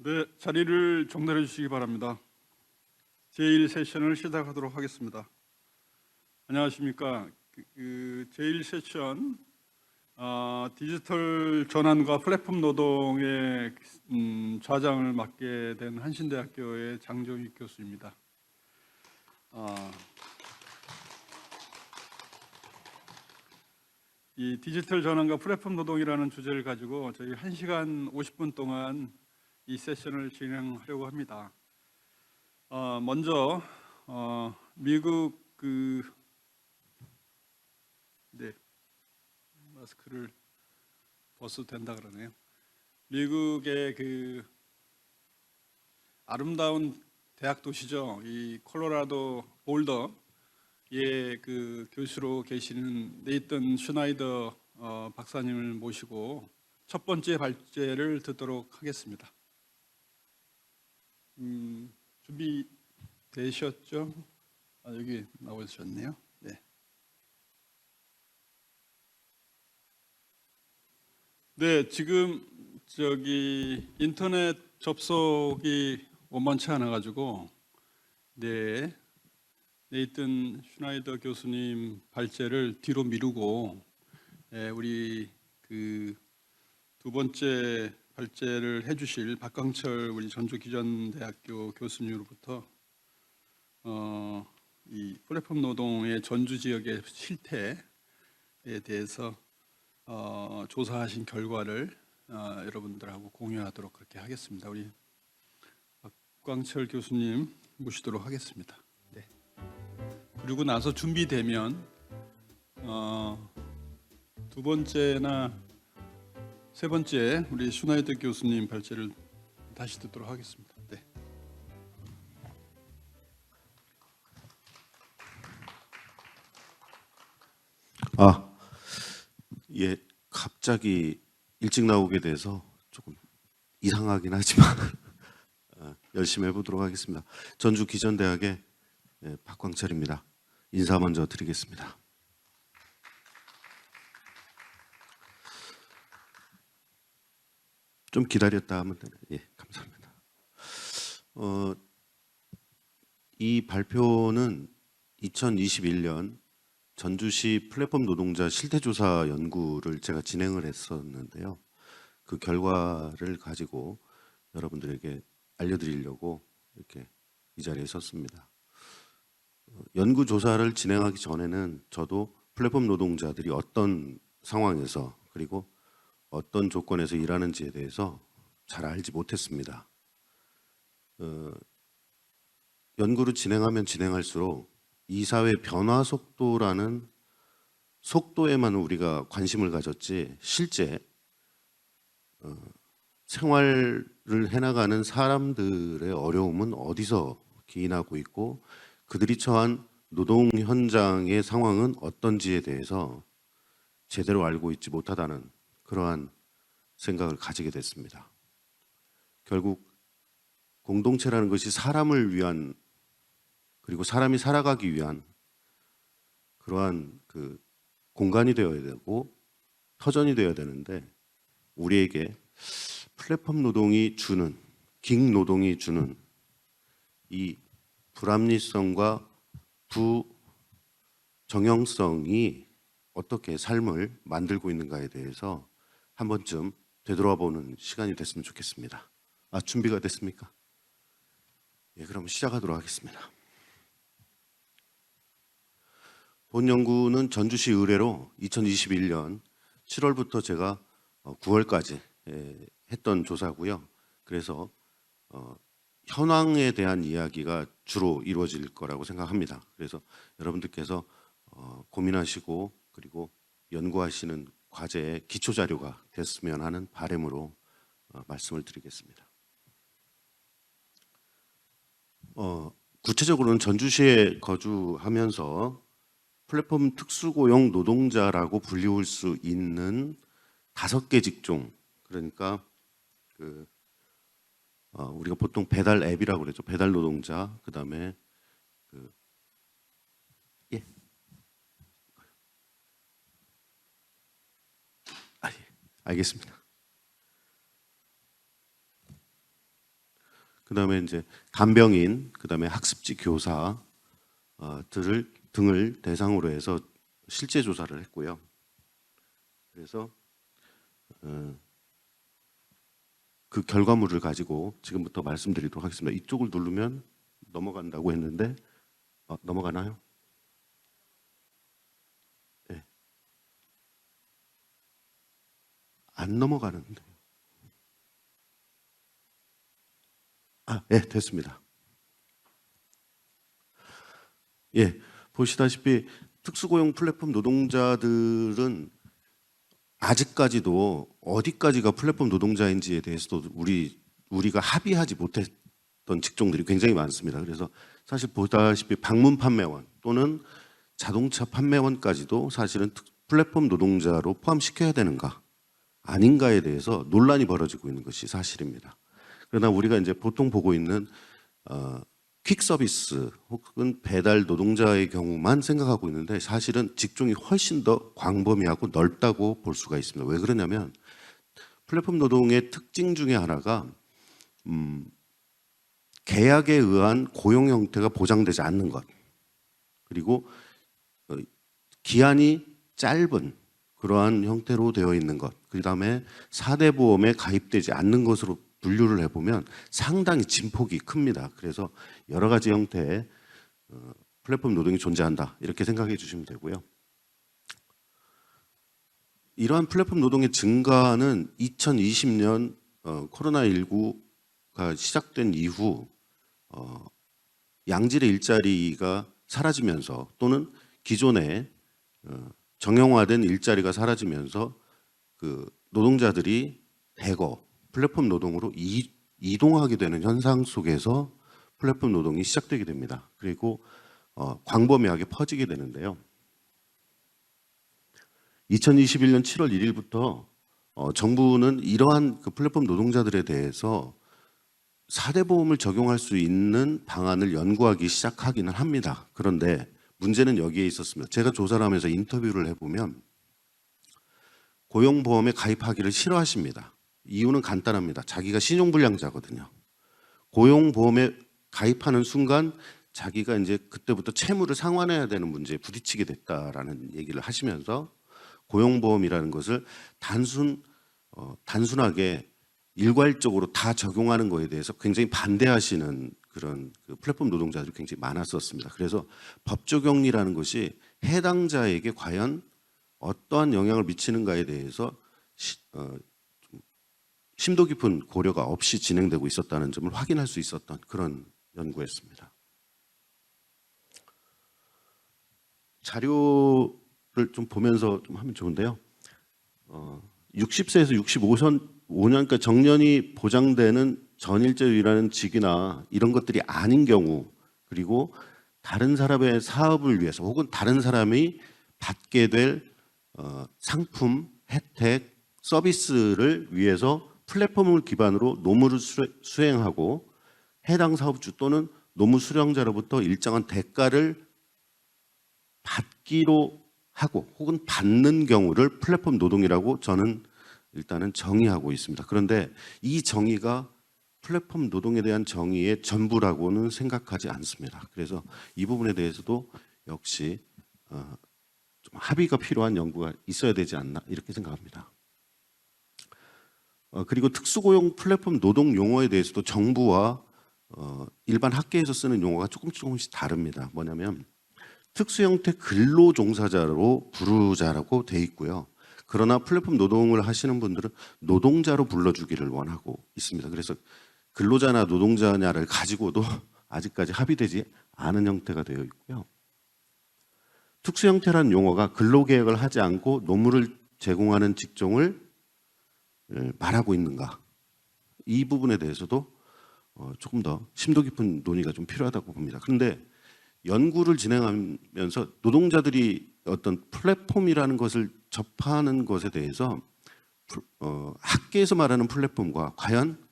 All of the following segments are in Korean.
네, 자리를 정돈해 주시기 바랍니다. 제1세션을 시작하도록 하겠습니다. 안녕하십니까. 제1세션 디지털 전환과 플랫폼 노동의 좌장을 맡게 된 한신대학교의 장종익 교수입니다. 이 디지털 전환과 플랫폼 노동이라는 주제를 가지고 저희 1시간 50분 동안 이 세션을 진행하려고 합니다. 먼저 미국 마스크를 벗어도 된다 그러네요. 미국의 아름다운 대학 도시죠. 이 콜로라도 볼더의 교수로 계시는 네이턴 슈나이더 박사님을 모시고 첫 번째 발제를 듣도록 하겠습니다. 준비되셨죠? 여기 나오셨네요. 네, 지금 인터넷 접속이 원만치 않아 가지고 네이튼 슈나이더 교수님 발제를 뒤로 미루고 우리 두 번째 발제를 해주실 박광철 우리 전주기전대학교 교수님으로부터 이 플랫폼 노동의 전주 지역의 실태에 대해서 조사하신 결과를 여러분들하고 공유하도록 그렇게 하겠습니다. 우리 박광철 교수님 모시도록 하겠습니다. 네. 그리고 나서 준비되면 두 번째나 세 번째 우리 슈나이더 교수님 발제를 다시 듣도록 하겠습니다. 네. 예, 갑자기 일찍 나오게 돼서 조금 이상하긴 하지만 열심히 해보도록 하겠습니다. 전주기전대학의 박광철입니다. 인사 먼저 드리겠습니다. 좀 기다렸다 하면 되나요? 예, 감사합니다. 이 발표는 2021년 전주시 플랫폼 노동자 실태조사 연구를 제가 진행을 했었는데요. 그 결과를 가지고 여러분들에게 알려드리려고 이렇게 이 자리에 섰습니다. 연구 조사를 진행하기 전에는 저도 플랫폼 노동자들이 어떤 상황에서 그리고 어떤 조건에서 일하는지에 대해서 잘 알지 못했습니다. 연구를 진행하면 진행할수록 이 사회 변화 속도라는 속도에만 우리가 관심을 가졌지 실제 생활을 해나가는 사람들의 어려움은 어디서 기인하고 있고 그들이 처한 노동 현장의 상황은 어떤지에 대해서 제대로 알고 있지 못하다는 그러한 생각을 가지게 됐습니다. 결국 공동체라는 것이 사람을 위한 그리고 사람이 살아가기 위한 그러한 공간이 되어야 되고 터전이 되어야 되는데 우리에게 플랫폼 노동이 주는 긱 노동이 주는 이 불합리성과 부정형성이 어떻게 삶을 만들고 있는가에 대해서 한 번쯤 되돌아보는 시간이 됐으면 좋겠습니다. 준비가 됐습니까? 예, 그럼 시작하도록 하겠습니다. 본 연구는 전주시 의뢰로 2021년 7월부터 제가 9월까지 했던 조사고요. 그래서 현황에 대한 이야기가 주로 이루어질 거라고 생각합니다. 그래서 여러분들께서 고민하시고 그리고 연구하시는 과제의 기초 자료가 됐으면 하는 바람으로 말씀을 드리겠습니다. 구체적으로는 전주시에 거주하면서 플랫폼 특수고용 노동자라고 불리울 수 있는 5개 직종, 그러니까 우리가 보통 배달 앱이라고 그러죠. 배달 노동자, 그다음에 예, 알겠습니다. 그다음에 이제 간병인, 그다음에 학습지 교사 등을 대상으로 해서 실제 조사를 했고요. 그래서 그 결과물을 가지고 지금부터 말씀드리도록 하겠습니다. 이쪽을 누르면 넘어간다고 했는데 넘어가나요? 네. 안 넘어가는데. 예, 됐습니다. 예, 보시다시피 특수고용 플랫폼 노동자들은 아직까지도 어디까지가 플랫폼 노동자인지에 대해서도 우리가 합의하지 못했던 직종들이 굉장히 많습니다. 그래서 사실 보다시피 방문 판매원 또는 자동차 판매원까지도 사실은 플랫폼 노동자로 포함시켜야 되는가 아닌가에 대해서 논란이 벌어지고 있는 것이 사실입니다. 그러나 우리가 이제 보통 보고 있는 퀵 서비스 혹은 배달 노동자의 경우만 생각하고 있는데 사실은 직종이 훨씬 더 광범위하고 넓다고 볼 수가 있습니다. 왜 그러냐면 플랫폼 노동의 특징 중에 하나가 계약에 의한 고용 형태가 보장되지 않는 것, 그리고 기한이 짧은 그러한 형태로 되어 있는 것, 그 다음에 4대 보험에 가입되지 않는 것으로 분류를 해보면 상당히 진폭이 큽니다. 그래서 여러 가지 형태의 플랫폼 노동이 존재한다 이렇게 생각해 주시면 되고요. 이러한 플랫폼 노동의 증가는 2020년 코로나19가 시작된 이후 양질의 일자리가 사라지면서 또는 기존의 정형화된 일자리가 사라지면서 그 노동자들이 대거 플랫폼 노동으로 이동하게 되는 현상 속에서 플랫폼 노동이 시작되게 됩니다. 그리고 광범위하게 퍼지게 되는데요. 2021년 7월 1일부터 정부는 이러한 그 플랫폼 노동자들에 대해서 4대 보험을 적용할 수 있는 방안을 연구하기 시작하기는 합니다. 그런데 문제는 여기에 있었습니다. 제가 조사를 하면서 인터뷰를 해보면 고용보험에 가입하기를 싫어하십니다. 이유는 간단합니다. 자기가 신용불량자거든요. 고용보험에 가입하는 순간 자기가 이제 그때부터 채무를 상환해야 되는 문제에 부딪히게 됐다라는 얘기를 하시면서 고용보험이라는 것을 단순하게 일괄적으로 다 적용하는 것에 대해서 굉장히 반대하시는 그런 그 플랫폼 노동자들이 굉장히 많았었습니다. 그래서 법 적용이라는 것이 해당자에게 과연 어떠한 영향을 미치는가에 대해서 심도 깊은 고려가 없이 진행되고 있었다는 점을 확인할 수 있었던 그런 연구였습니다. 자료를 좀 보면서 좀 하면 좋은데요. 60세에서 65년까지 정년이 보장되는 전일제로 일하는 직이나 이런 것들이 아닌 경우, 그리고 다른 사람의 사업을 위해서 혹은 다른 사람이 받게 될 상품, 혜택, 서비스를 위해서 플랫폼을 기반으로 노무를 수행하고 해당 사업주 또는 노무 수령자로부터 일정한 대가를 받기로 하고 혹은 받는 경우를 플랫폼 노동이라고 저는 일단은 정의하고 있습니다. 그런데 이 정의가 플랫폼 노동에 대한 정의의 전부라고는 생각하지 않습니다. 그래서 이 부분에 대해서도 역시 좀 합의가 필요한 연구가 있어야 되지 않나 이렇게 생각합니다. 그리고 특수고용 플랫폼 노동 용어에 대해서도 정부와 일반 학계에서 쓰는 용어가 조금씩 다릅니다. 뭐냐면 특수형태 근로종사자로 부르자라고 돼 있고요. 그러나 플랫폼 노동을 하시는 분들은 노동자로 불러주기를 원하고 있습니다. 그래서 근로자나 노동자냐를 가지고도 아직까지 합의되지 않은 형태가 되어 있고요. 특수형태라는 용어가 근로계획을 하지 않고 노무를 제공하는 직종을 말하고 있는가, 이 부분에 대해서도 조금 더 심도 깊은 논의가 좀 필요하다고 봅니다. 그런데 연구를 진행하면서 노동자들이 어떤 플랫폼이라는 것을 접하는 것에 대해서 학계에서 말하는 플랫폼과 과연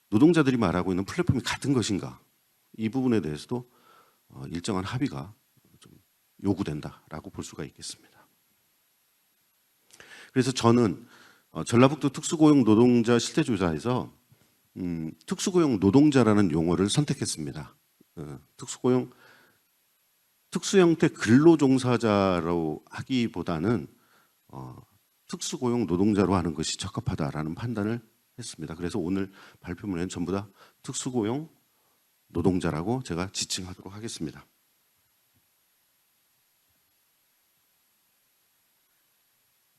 노동자들이 말하고 있는 플랫폼이 같은 것인가, 이 부분에 대해서도 일정한 합의가 좀 요구된다라고 볼 수가 있겠습니다. 그래서 저는 전라북도 특수고용 노동자 실태조사에서 특수고용 노동자라는 용어를 선택했습니다. 특수형태 근로종사자로 하기보다는 특수고용 노동자로 하는 것이 적합하다라는 판단을 했습니다. 그래서 오늘 발표문에는 전부 다 특수고용 노동자라고 제가 지칭하도록 하겠습니다.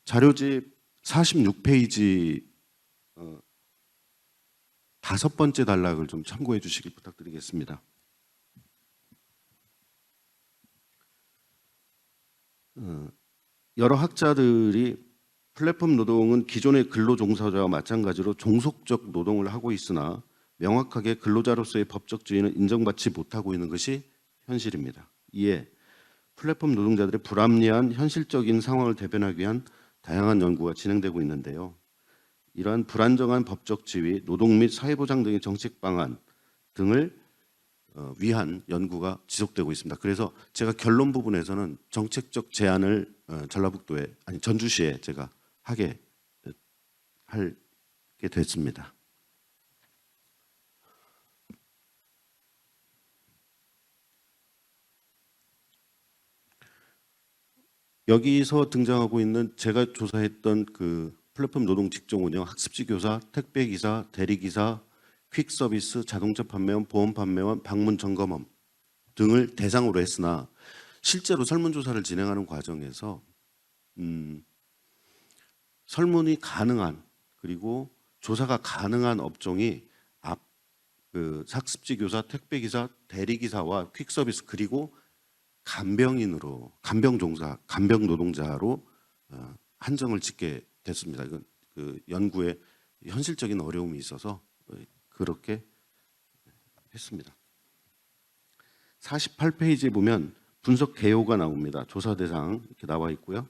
자료집 46페이지 5번째 단락을 좀 참고해 주시길 부탁드리겠습니다. 여러 학자들이 플랫폼 노동은 기존의 근로종사자와 마찬가지로 종속적 노동을 하고 있으나 명확하게 근로자로서의 법적 지위는 인정받지 못하고 있는 것이 현실입니다. 이에 플랫폼 노동자들의 불합리한 현실적인 상황을 대변하기 위한 다양한 연구가 진행되고 있는데요. 이러한 불안정한 법적 지위, 노동 및 사회보장 등의 정책 방안 등을 위한 연구가 지속되고 있습니다. 그래서 제가 결론 부분에서는 정책적 제안을 전라북도에 아니 전주시에 제가 하게 됐습니다. 여기서 등장하고 있는 제가 조사했던 그 플랫폼 노동 직종 운영, 학습지 교사, 택배 기사, 대리 기사, 퀵 서비스, 자동차 판매원, 보험 판매원, 방문 점검원 등을 대상으로 했으나 실제로 설문조사를 진행하는 과정에서 설문이 가능한 그리고 조사가 가능한 업종이 그 학습지 교사, 택배 기사, 대리 기사와 퀵 서비스 그리고 간병인으로 간병 노동자로 한정을 짓게 됐습니다. 이건 그 연구에 현실적인 어려움이 있어서 그렇게 했습니다. 48페이지에 보면 분석 개요가 나옵니다. 조사 대상 이렇게 나와 있고요.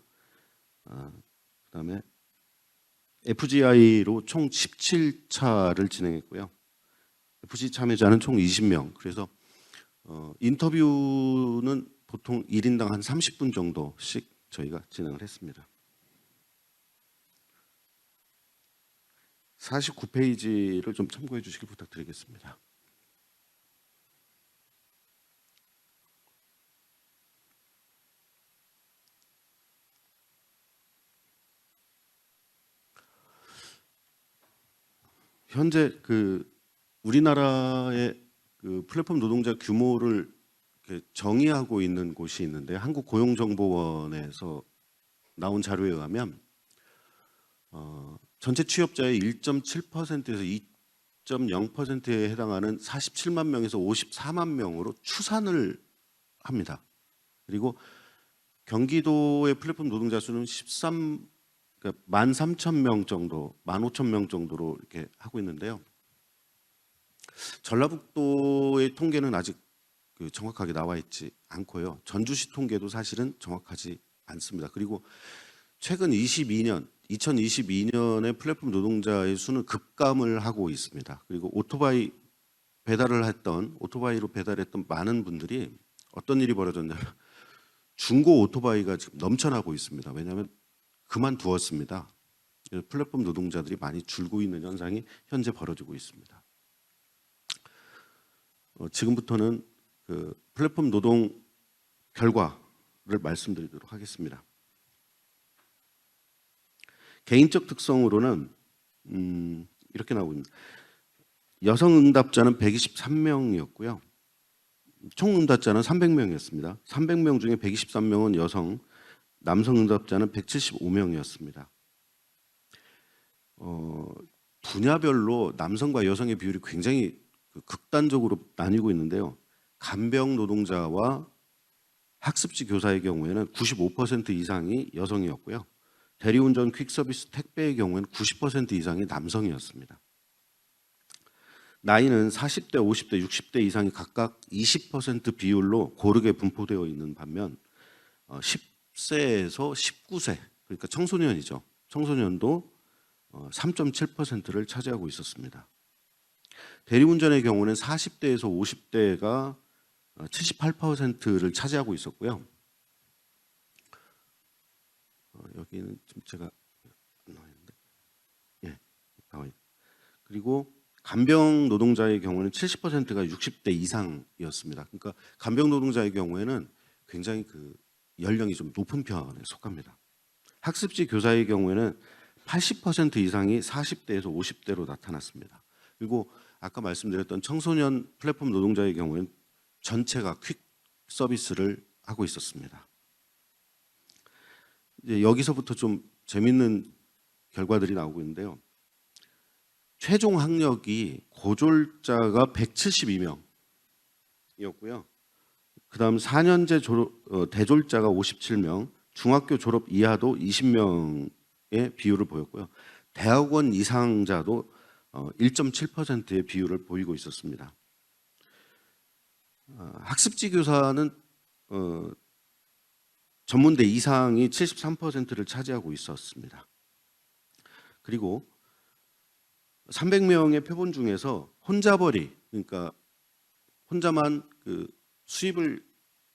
그다음에 FGI로 총 17차를 진행했고요. FG 참여자는 총 20명. 그래서 인터뷰는 보통 1인당 한 30분 정도씩 저희가 진행을 했습니다. 49페이지를 좀 참고해 주시길 부탁드리겠습니다. 현재 그 우리나라의 그 플랫폼 노동자 규모를 정의하고 있는 곳이 있는데 한국고용정보원에서 나온 자료에 의하면 전체 취업자의 1.7%에서 2.0%에 해당하는 47만 명에서 54만 명으로 추산을 합니다. 그리고 경기도의 플랫폼 노동자 수는 13,000명 정도, 15,000명 정도로 이렇게 하고 있는데요. 전라북도의 통계는 아직 정확하게 나와 있지 않고요. 전주시 통계도 사실은 정확하지 않습니다. 그리고 최근 2022년에 플랫폼 노동자의 수는 급감을 하고 있습니다. 그리고 오토바이로 배달했던 많은 분들이 어떤 일이 벌어졌냐면 중고 오토바이가 지금 넘쳐나고 있습니다. 왜냐하면 그만두었습니다. 플랫폼 노동자들이 많이 줄고 있는 현상이 현재 벌어지고 있습니다. 지금부터는 그 플랫폼 노동 결과를 말씀드리도록 하겠습니다. 개인적 특성으로는 이렇게 나오고 있습니다. 여성 응답자는 123명이었고요. 총 응답자는 300명이었습니다. 300명 중에 123명은 여성, 남성 응답자는 175명이었습니다. 분야별로 남성과 여성의 비율이 굉장히 극단적으로 나뉘고 있는데요. 간병 노동자와 학습지 교사의 경우에는 95% 이상이 여성이었고요. 대리운전, 퀵서비스, 택배의 경우에는 90% 이상이 남성이었습니다. 나이는 40대, 50대, 60대 이상이 각각 20% 비율로 고르게 분포되어 있는 반면 10세에서 19세, 그러니까 청소년이죠. 청소년도 3.7%를 차지하고 있었습니다. 대리운전의 경우는 40대에서 50대가 78%를 차지하고 있었고요. 여기는 좀 제가 안 나와 있는데, 예, 나와 있. 그리고 간병 노동자의 경우는 70%가 60대 이상이었습니다. 그러니까 간병 노동자의 경우에는 굉장히 그 연령이 좀 높은 편에 속합니다. 학습지 교사의 경우에는 80% 이상이 40대에서 50대로 나타났습니다. 그리고 아까 말씀드렸던 청소년 플랫폼 노동자의 경우에는 전체가 퀵 서비스를 하고 있었습니다. 이제 여기서부터 좀 재밌는 결과들이 나오고 있는데요. 최종 학력이 고졸자가 172명이었고요. 그다음 4년제 대졸자가 57명, 중학교 졸업 이하도 20명의 비율을 보였고요. 대학원 이상자도 1.7%의 비율을 보이고 있었습니다. 학습지 교사는 전문대 이상이 73%를 차지하고 있었습니다. 그리고 300명의 표본 중에서 혼자벌이, 그러니까 혼자만 그 수입을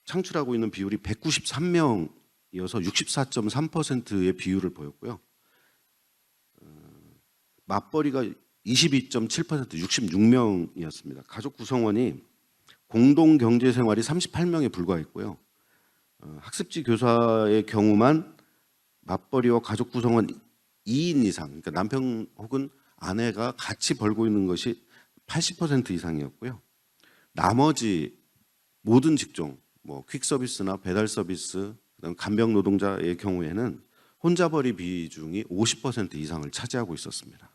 창출하고 있는 비율이 193명이어서 64.3%의 비율을 보였고요. 맞벌이가 22.7%, 66명이었습니다. 가족 구성원이 공동 경제 생활이 38명에 불과했고요. 학습지 교사의 경우만 맞벌이와 가족 구성원 2인 이상, 그러니까 남편 혹은 아내가 같이 벌고 있는 것이 80% 이상이었고요. 나머지 모든 직종, 뭐 퀵서비스나 배달 서비스, 그다음 간병 노동자의 경우에는 혼자벌이 비중이 50% 이상을 차지하고 있었습니다.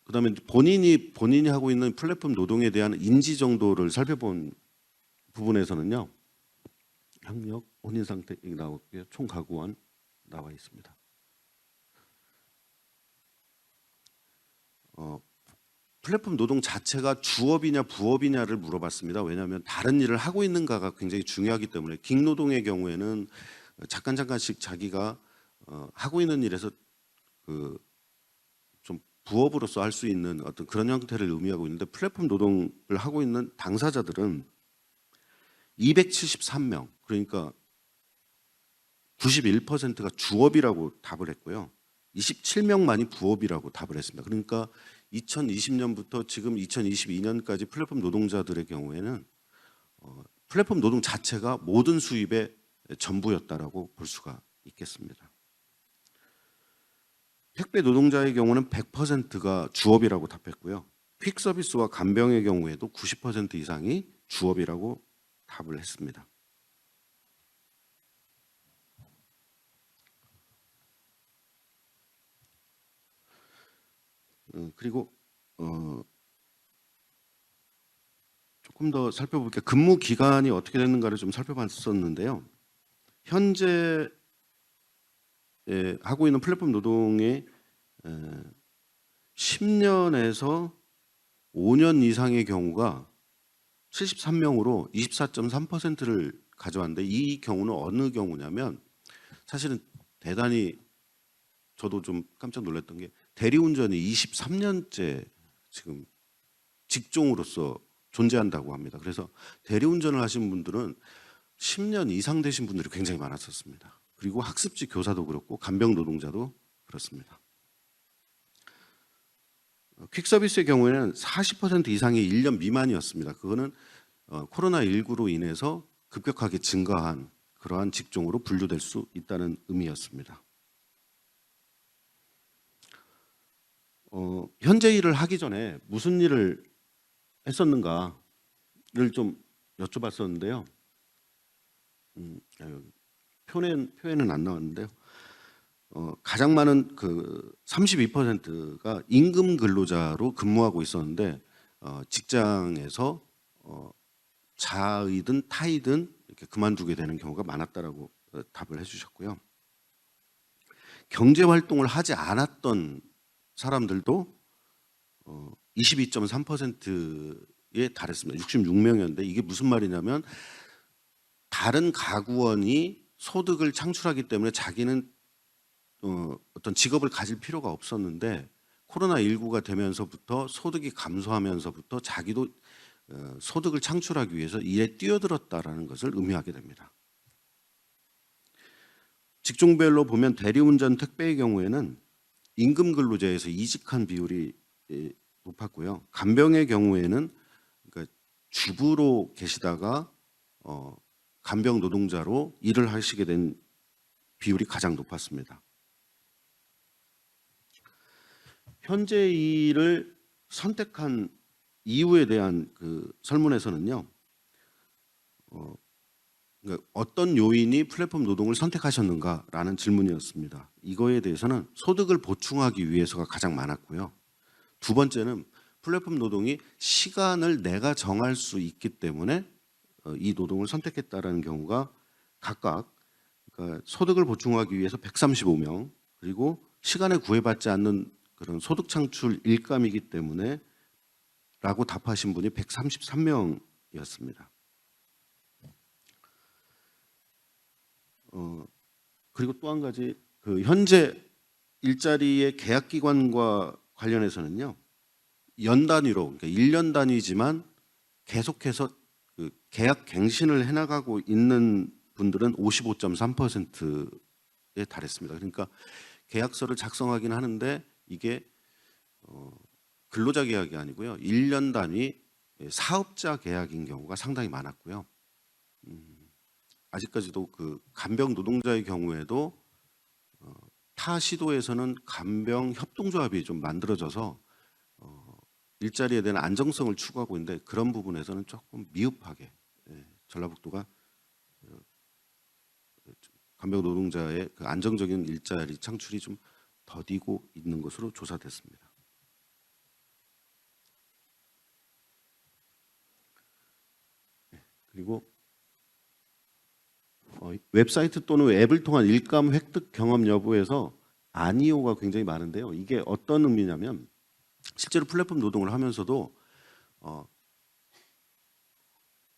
그다음에 본인이 하고 있는 플랫폼 노동에 대한 인지 정도를 살펴본 부분에서는요. 학력, 혼인 상태 나왔고요. 총 가구원 나와 있습니다. 플랫폼 노동 자체가 주업이냐 부업이냐를 물어봤습니다. 왜냐하면 다른 일을 하고 있는가가 굉장히 중요하기 때문에 긱노동의 경우에는 잠깐씩 자기가 하고 있는 일에서 그 좀 부업으로서 할 수 있는 어떤 그런 형태를 의미하고 있는데 플랫폼 노동을 하고 있는 당사자들은 273명, 그러니까 91%가 주업이라고 답을 했고요. 27명만이 부업이라고 답을 했습니다. 그러니까 2020년부터 지금 2022년까지 플랫폼 노동자들의 경우에는 플랫폼 노동 자체가 모든 수입의 전부였다라고 볼 수가 있겠습니다. 택배 노동자의 경우는 100%가 주업이라고 답했고요. 퀵 서비스와 간병의 경우에도 90% 이상이 주업이라고 답을 했습니다. 그리고 조금 더 살펴볼게요. 근무 기간이 어떻게 됐는가를 좀 살펴봤었는데요. 현재 하고 있는 플랫폼 노동의 10년에서 5년 이상의 경우가 73명으로 24.3%를 가져왔는데 이 경우는 어느 경우냐면 사실은 대단히 저도 좀 깜짝 놀랐던 게 대리운전이 23년째 지금 직종으로서 존재한다고 합니다. 그래서 대리운전을 하신 분들은 10년 이상 되신 분들이 굉장히 많았었습니다. 그리고 학습지 교사도 그렇고 간병 노동자도 그렇습니다. 퀵서비스의 경우에는 40% 이상이 1년 미만이었습니다. 그거는 코로나19로 인해서 급격하게 증가한 그러한 직종으로 분류될 수 있다는 의미였습니다. 현재 일을 하기 전에 무슨 일을 했었는가를 좀 여쭤봤었는데요. 표에는 안 나왔는데요. 가장 많은 그 32%가 임금 근로자로 근무하고 있었는데 직장에서 자의든 타의든 이렇게 그만두게 되는 경우가 많았다라고 답을 해주셨고요. 경제 활동을 하지 않았던 사람들도 22.3%에 달했습니다. 66명이었는데 이게 무슨 말이냐면 다른 가구원이 소득을 창출하기 때문에 자기는 어떤 직업을 가질 필요가 없었는데 코로나19가 되면서부터 소득이 감소하면서부터 자기도 소득을 창출하기 위해서 일에 뛰어들었다라는 것을 의미하게 됩니다. 직종별로 보면 대리운전 택배의 경우에는 임금 근로자에서 이직한 비율이 높았고요. 간병의 경우에는 그러니까 주부로 계시다가 간병 노동자로 일을 하시게 된 비율이 가장 높았습니다. 현재 일을 선택한 이유에 대한 그 설문에서는요, 그러니까 어떤 요인이 플랫폼 노동을 선택하셨는가라는 질문이었습니다. 이거에 대해서는 소득을 보충하기 위해서가 가장 많았고요. 두 번째는 플랫폼 노동이 시간을 내가 정할 수 있기 때문에 이 노동을 선택했다라는 경우가 각각, 그러니까 소득을 보충하기 위해서 135명, 그리고 시간에 구애받지 않는 그런 소득 창출 일감이기 때문에 라고 답하신 분이 133명이었습니다. 그리고 또 한 가지, 그 현재 일자리의 계약 기관과 관련해서는요, 연 단위로, 그러니까 1년 단위지만 계속해서 그 계약 갱신을 해나가고 있는 분들은 55.3%에 달했습니다. 그러니까 계약서를 작성하긴 하는데 이게 근로자 계약이 아니고요, 1년 단위 사업자 계약인 경우가 상당히 많았고요. 아직까지도 그 간병 노동자의 경우에도 타 시도에서는 간병 협동조합이 좀 만들어져서 일자리에 대한 안정성을 추구하고 있는데 그런 부분에서는 조금 미흡하게 전라북도가 간병 노동자의 그 안정적인 일자리 창출이 좀 더디고 있는 것으로 조사됐습니다. 그리고 웹사이트 또는 앱을 통한 일감 획득 경험 여부에서 아니오가 굉장히 많은데요. 이게 어떤 의미냐면 실제로 플랫폼 노동을 하면서도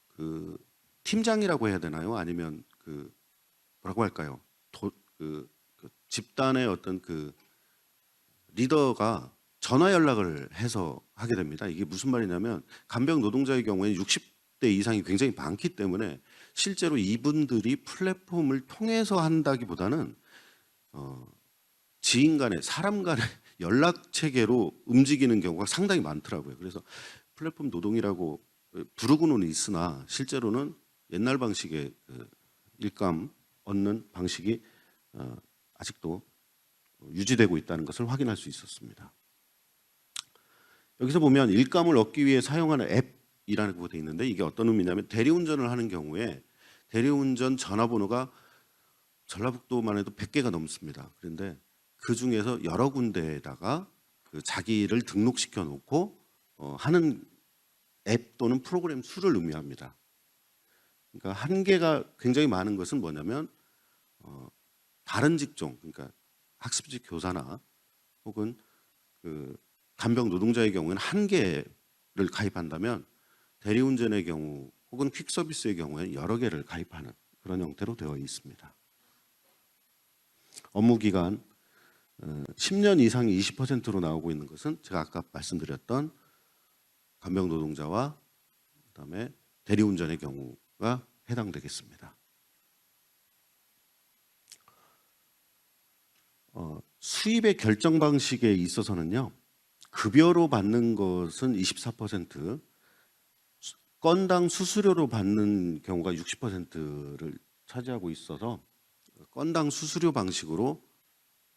그 팀장이라고 해야 되나요? 아니면 그 뭐라고 할까요? 그 집단의 어떤 그 리더가 전화 연락을 해서 하게 됩니다. 이게 무슨 말이냐면 간병 노동자의 경우에는 60대 이상이 굉장히 많기 때문에 실제로 이분들이 플랫폼을 통해서 한다기보다는 지인 간의, 사람 간의 연락 체계로 움직이는 경우가 상당히 많더라고요. 그래서 플랫폼 노동이라고 부르고는 있으나 실제로는 옛날 방식의 일감 얻는 방식이 아직도 유지되고 있다는 것을 확인할 수 있었습니다. 여기서 보면 일감을 얻기 위해 사용하는 앱이라는 것이 있는데 이게 어떤 의미냐면 대리운전을 하는 경우에 대리운전 전화번호가 전라북도만 해도 100개가 넘습니다. 그런데 그 중에서 여러 군데에다가 그 자기를 등록시켜 놓고 하는 앱 또는 프로그램 수를 의미합니다. 그러니까 한계가 굉장히 많은 것은 뭐냐면 다른 직종, 그러니까 학습직 교사나 혹은 그 간병 노동자의 경우에는 한 개를 가입한다면 대리운전의 경우 혹은 퀵서비스의 경우에는 여러 개를 가입하는 그런 형태로 되어 있습니다. 업무 기간 10년 이상이 20%로 나오고 있는 것은 제가 아까 말씀드렸던 간병 노동자와 그다음에 대리운전의 경우가 해당되겠습니다. 수입의 결정 방식에 있어서는요, 급여로 받는 것은 24%, 건당 수수료로 받는 경우가 60%를 차지하고 있어서 건당 수수료 방식으로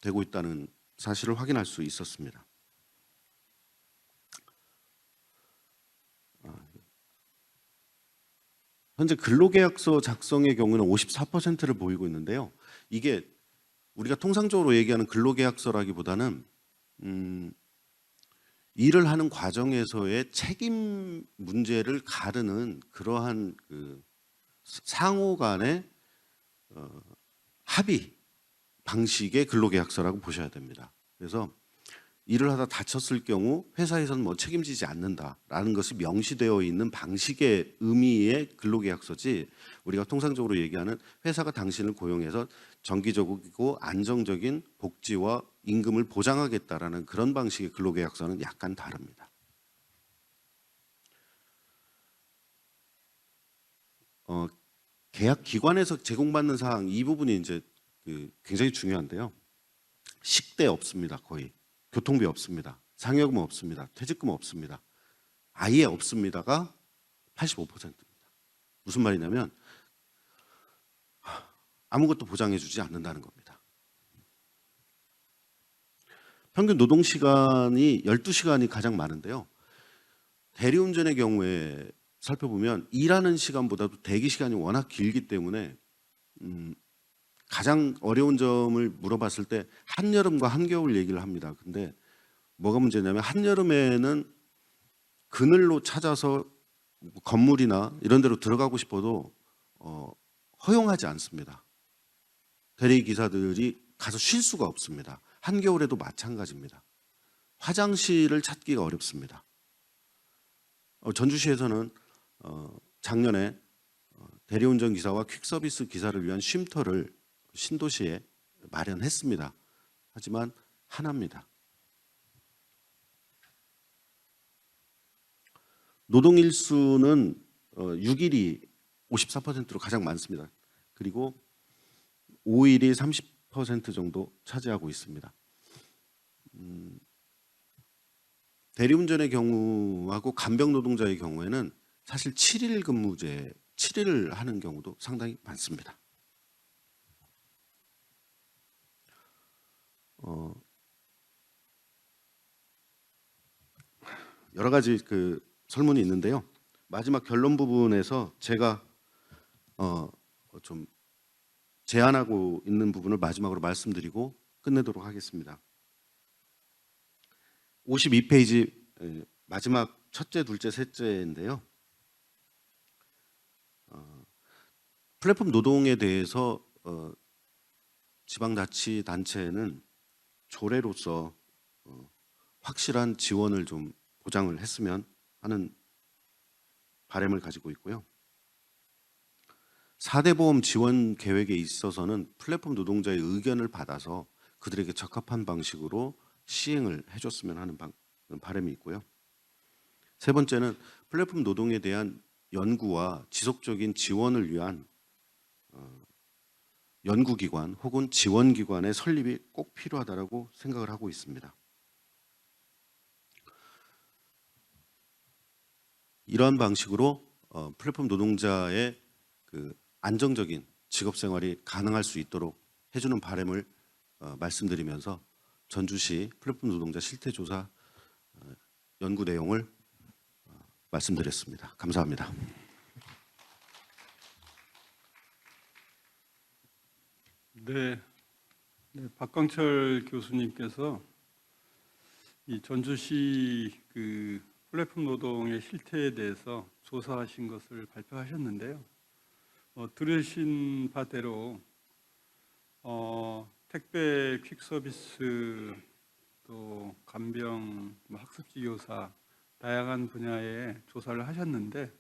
되고 있다는 사실을 확인할 수 있었습니다. 현재 근로계약서 작성의 경우는 54%를 보이고 있는데요. 이게 우리가 통상적으로 얘기하는 근로계약서라기보다는 일을 하는 과정에서의 책임 문제를 가르는 그러한 그 상호 간의 합의 방식의 근로계약서라고 보셔야 됩니다. 그래서 일을 하다 다쳤을 경우 회사에서는 뭐 책임지지 않는다라는 것이 명시되어 있는 방식의 의미의 근로계약서지 우리가 통상적으로 얘기하는 회사가 당신을 고용해서 정기적이고 안정적인 복지와 임금을 보장하겠다라는 그런 방식의 근로계약서는 약간 다릅니다. 계약 기관에서 제공받는 사항 이 부분이 이제 굉장히 중요한데요. 식대 없습니다. 거의. 교통비 없습니다. 상여금 없습니다. 퇴직금 없습니다. 아예 없습니다가 85%입니다. 무슨 말이냐면 아무것도 보장해주지 않는다는 겁니다. 평균 노동시간이 12시간이 가장 많은데요. 대리운전의 경우에 살펴보면 일하는 시간보다도 대기 시간이 워낙 길기 때문에 가장 어려운 점을 물어봤을 때 한여름과 한겨울 얘기를 합니다. 근데 뭐가 문제냐면 한여름에는 그늘로 찾아서 건물이나 이런 데로 들어가고 싶어도 허용하지 않습니다. 대리기사들이 가서 쉴 수가 없습니다. 한겨울에도 마찬가지입니다. 화장실을 찾기가 어렵습니다. 전주시에서는 작년에 대리운전 기사와 퀵서비스 기사를 위한 쉼터를 신도시에 마련했습니다. 하지만 하나입니다. 노동일수는 6일이 54%로 가장 많습니다. 그리고 5일이 30% 정도 차지하고 있습니다. 대리운전의 경우하고 간병 노동자의 경우에는 사실 7일 근무제, 7일을 하는 경우도 상당히 많습니다. 여러 가지 그 설문이 있는데요. 마지막 결론 부분에서 제가 좀 제안하고 있는 부분을 마지막으로 말씀드리고 끝내도록 하겠습니다. 52페이지 마지막 첫째, 둘째, 셋째인데요. 플랫폼 노동에 대해서 지방자치단체는 조례로서 확실한 지원을 좀 보장을 했으면 하는 바람을 가지고 있고요. 4대 보험 지원 계획에 있어서는 플랫폼 노동자의 의견을 받아서 그들에게 적합한 방식으로 시행을 해줬으면 하는 바람이 있고요. 세 번째는 플랫폼 노동에 대한 연구와 지속적인 지원을 위한 연구기관 혹은 지원기관의 설립이 꼭 필요하다고 생각을 하고 있습니다. 이러한 방식으로 플랫폼 노동자의 그 안정적인 직업 생활이 가능할 수 있도록 해주는 바람을 말씀드리면서 전주시 플랫폼 노동자 실태조사 연구 내용을 말씀드렸습니다. 감사합니다. 네, 박광철 교수님께서 이 전주시 그 플랫폼 노동의 실태에 대해서 조사하신 것을 발표하셨는데요. 들으신 바대로 택배 퀵서비스 또 간병, 학습지교사 다양한 분야의 조사를 하셨는데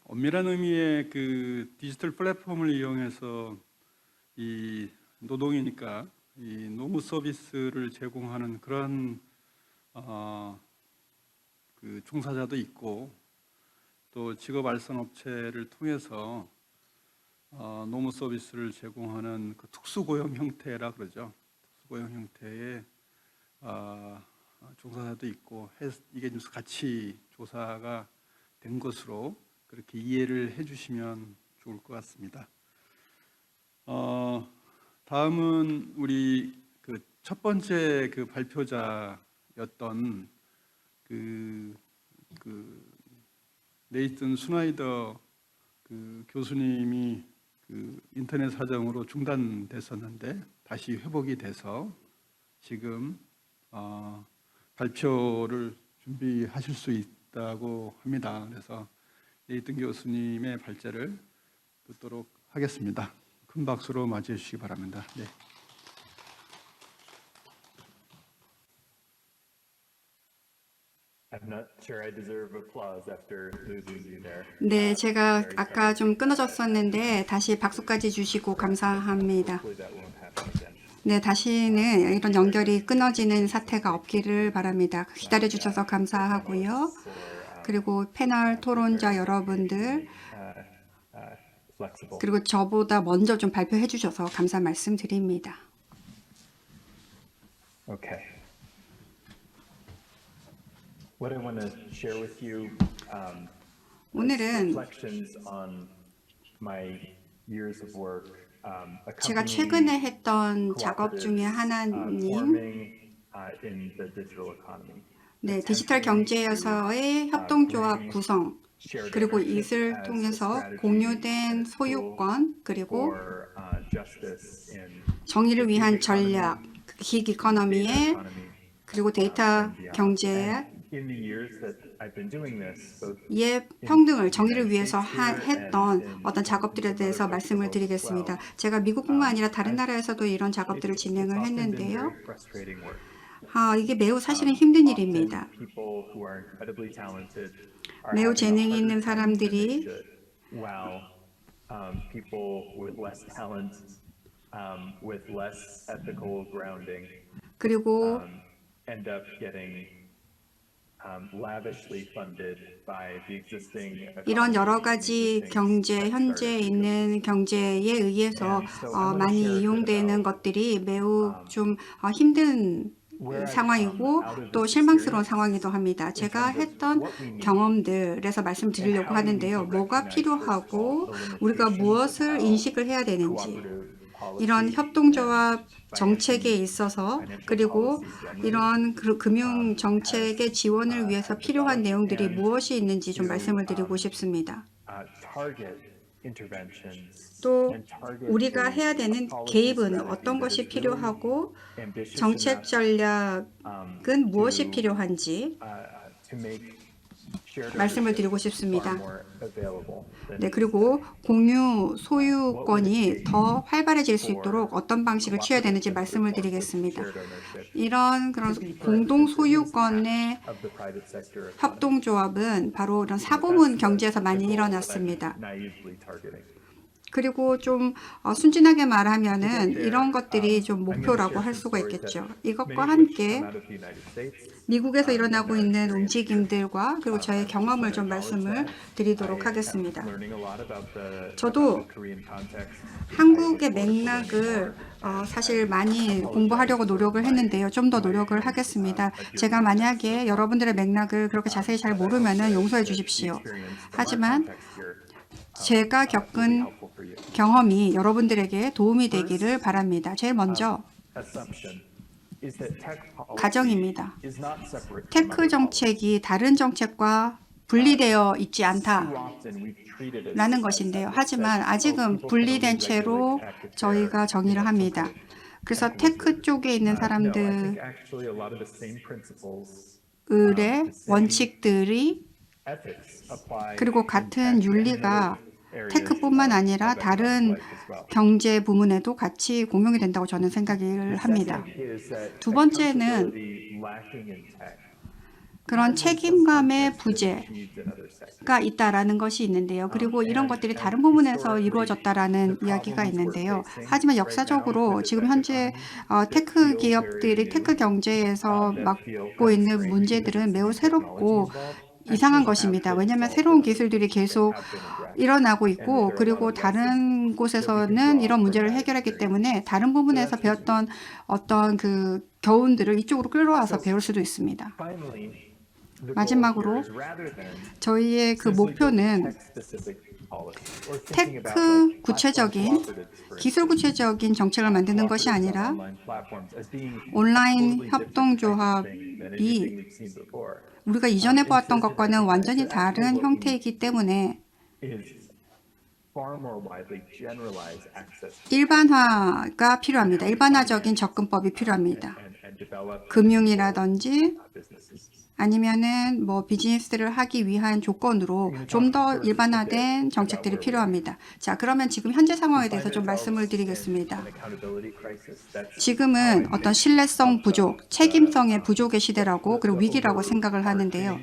엄밀한 의미의 그 디지털 플랫폼을 이용해서 이 노동이니까 이 노무 서비스를 제공하는 그런 그 종사자도 있고 또 직업 알선 업체를 통해서 노무 서비스를 제공하는 그 특수고용 형태라 그러죠. 특수고용 형태의 종사자도 있고 이게 좀 같이 조사가 된 것으로 그렇게 이해를 해주시면 좋을 것 같습니다. 다음은 우리 그 첫 번째 그 발표자였던 그 네이튼 스나이더 그 교수님이 그 인터넷 사정으로 중단됐었는데 다시 회복이 돼서 지금 발표를 준비하실 수 있다고 합니다. 그래서 네이튼 교수님의 발제를 듣도록 하겠습니다. 큰 박수로 맞이해 주시기 바랍니다. 네. I'm not sure I deserve applause after losing you there. 네, 제가 아까 좀 끊어졌었는데 다시 박수까지 주시고 감사합니다. Hopefully that won't happen again. 네, 다시는 이런 연결이 끊어지는 사태가 없기를 바랍니다. 기다려 주셔서 감사하고요. 그리고 패널 토론자 여러분들, Flexible. 그리고 저보다 먼저 좀 발표해 주셔서 감사 말씀드립니다. Okay. What I want to share with you 오늘은 reflections on my years of work. 제가 최근에 했던 작업 중에 하나님, in the digital economy. 네, 디지털 경제에서의 협동조합 구성, 그리고 이것을 통해서 공유된 소유권, 그리고 For justice in 정의를 위한 전략, 기기 이코노미에 economy. 그리고 데이터 경제의 In the years that I've been doing this, both 평등을 정의를 위해서 했던 어떤 작업들에 대해서 말씀을 드리겠습니다. 제가 미국뿐만 아니라 다른 나라에서도 이런 작업들을 진행을 often been 했는데요. very frustrating work. 이게 매우 사실은 힘든 일입니다. People who are incredibly talented are 매우 having a 재능이 harder 있는 time than they 사람들이 should, while people with less talent, with less ethical grounding, 그리고 end up getting lavishly funded by the existing 이런 여러 economy 가지 and 경제, 현재 있는 경제에 의해서 많이 이용되는 것들이 매우 좀 힘든 상황이고 또 실망스러운 상황이기도 합니다. 제가 했던 경험들에서 말씀드리려고 하는데요. 뭐가 필요하고 우리가 무엇을 인식을 해야 되는지, 이런 협동조합 정책에 있어서 그리고 이런 금융 정책의 지원을 위해서 필요한 내용들이 무엇이 있는지 좀 말씀을 드리고 싶습니다. 또 우리가 해야 되는 개입은 어떤 것이 필요하고 정책 전략은 무엇이 필요한지 말씀을 드리고 싶습니다. 네, 그리고 공유 소유권이 더 활발해질 수 있도록 어떤 방식을 취해야 되는지 말씀을 드리겠습니다. 이런 그런 공동 소유권의 협동조합은 바로 이런 사부문 경제에서 많이 일어났습니다. 그리고 좀 순진하게 말하면은 이런 것들이 좀 목표라고 할 수가 있겠죠. 이것과 함께 미국에서 일어나고 있는 움직임들과 그리고 저의 경험을 좀 말씀을 드리도록 하겠습니다. 저도 한국의 맥락을 사실 많이 공부하려고 노력을 했는데요. 좀 더 노력을 하겠습니다. 제가 만약에 여러분들의 맥락을 그렇게 자세히 잘 모르면은 용서해 주십시오. 하지만 제가 겪은 경험이 여러분들에게 도움이 되기를 바랍니다. 제일 먼저 가정입니다. 테크 정책이 다른 정책과 분리되어 있지 않다라는 것인데요. 하지만 아직은 분리된 채로 저희가 정의를 합니다. 그래서 테크 쪽에 있는 사람들의 원칙들이 그리고 같은 윤리가 테크뿐만 아니라 다른 경제 부문에도 같이 공용이 된다고 저는 생각을 합니다. 두 번째는 그런 책임감의 부재가 있다라는 것이 있는데요. 그리고 이런 것들이 다른 부문에서 이루어졌다라는 이야기가 있는데요. 하지만 역사적으로 지금 현재 테크 기업들이 테크 경제에서 맡고 있는 문제들은 매우 새롭고 이상한 것입니다. 왜냐하면 새로운 기술들이 계속 일어나고 있고 그리고 다른 곳에서는 이런 문제를 해결했기 때문에 다른 부분에서 배웠던 어떤 그 교훈들을 이쪽으로 끌어와서 배울 수도 있습니다. 마지막으로 저희의 그 목표는 테크 구체적인 기술 구체적인 정책을 만드는 것이 아니라 온라인 협동조합이 우리가 이전에 보았던 것과는 완전히 다른 형태이기 때문에 일반화가 필요합니다. 일반화적인 접근법이 필요합니다. 금융이라든지 아니면은 뭐 비즈니스를 하기 위한 조건으로 좀 더 일반화된 정책들이 필요합니다. 자, 그러면 지금 현재 상황에 대해서 좀 말씀을 드리겠습니다. 지금은 어떤 신뢰성 부족, 책임성의 부족의 시대라고 그리고 위기라고 생각을 하는데요.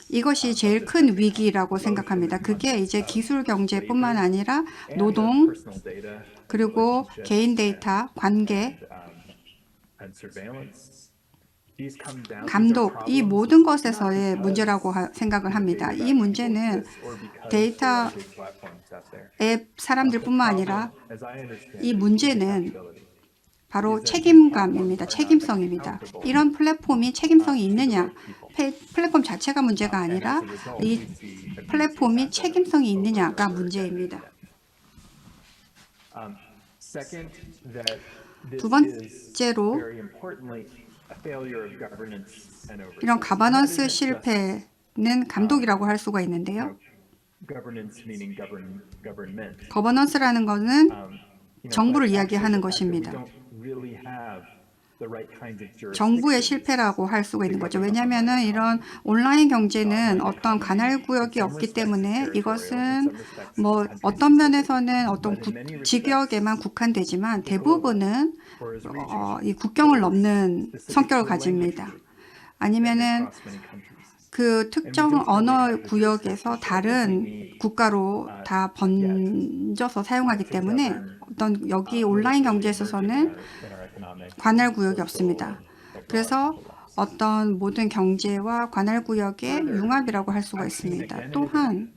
이것이 제일 큰 위기라고 생각합니다. 그게 이제 기술 경제뿐만 아니라 노동 그리고 개인 데이터, 관계, 감독, 이 모든 것에서의 문제라고 생각을 합니다. 이 문제는 데이터 앱 사람들뿐만 아니라 이 문제는 바로 책임감입니다. 책임성입니다. 이런 플랫폼이 책임성이 있느냐? 플랫폼 자체가 문제가 아니라 이 플랫폼이 책임성이 있느냐가 문제입니다. Second, that 두 this 번째로 very importantly a failure of governance and oversight. 이런 가버넌스 실패는 감독이라고 할 수가 있는데요. Governance meaning government. 거버넌스라는 것은 You know, 정부를 but 이야기하는 actually the fact that we 것입니다. don't really have the right kinds of 정부의 jurisdictions. 실패라고 할 수가 있는 거죠. 왜냐하면 이런 온라인 경제는 어떤 관할 구역이 없기 때문에 이것은 뭐 어떤 면에서는 어떤 지역에만 국한되지만 대부분은 이 국경을 넘는 성격을 가집니다. 아니면은 Across many countries. 그 특정 언어 구역에서 다른 국가로 다 번져서 사용하기 때문에 어떤 여기 온라인 경제에 있어서는 In our economic 관할 구역이 없습니다. 그래서 어떤 모든 경제와 관할 구역의 융합이라고 할 수가 있습니다. 또한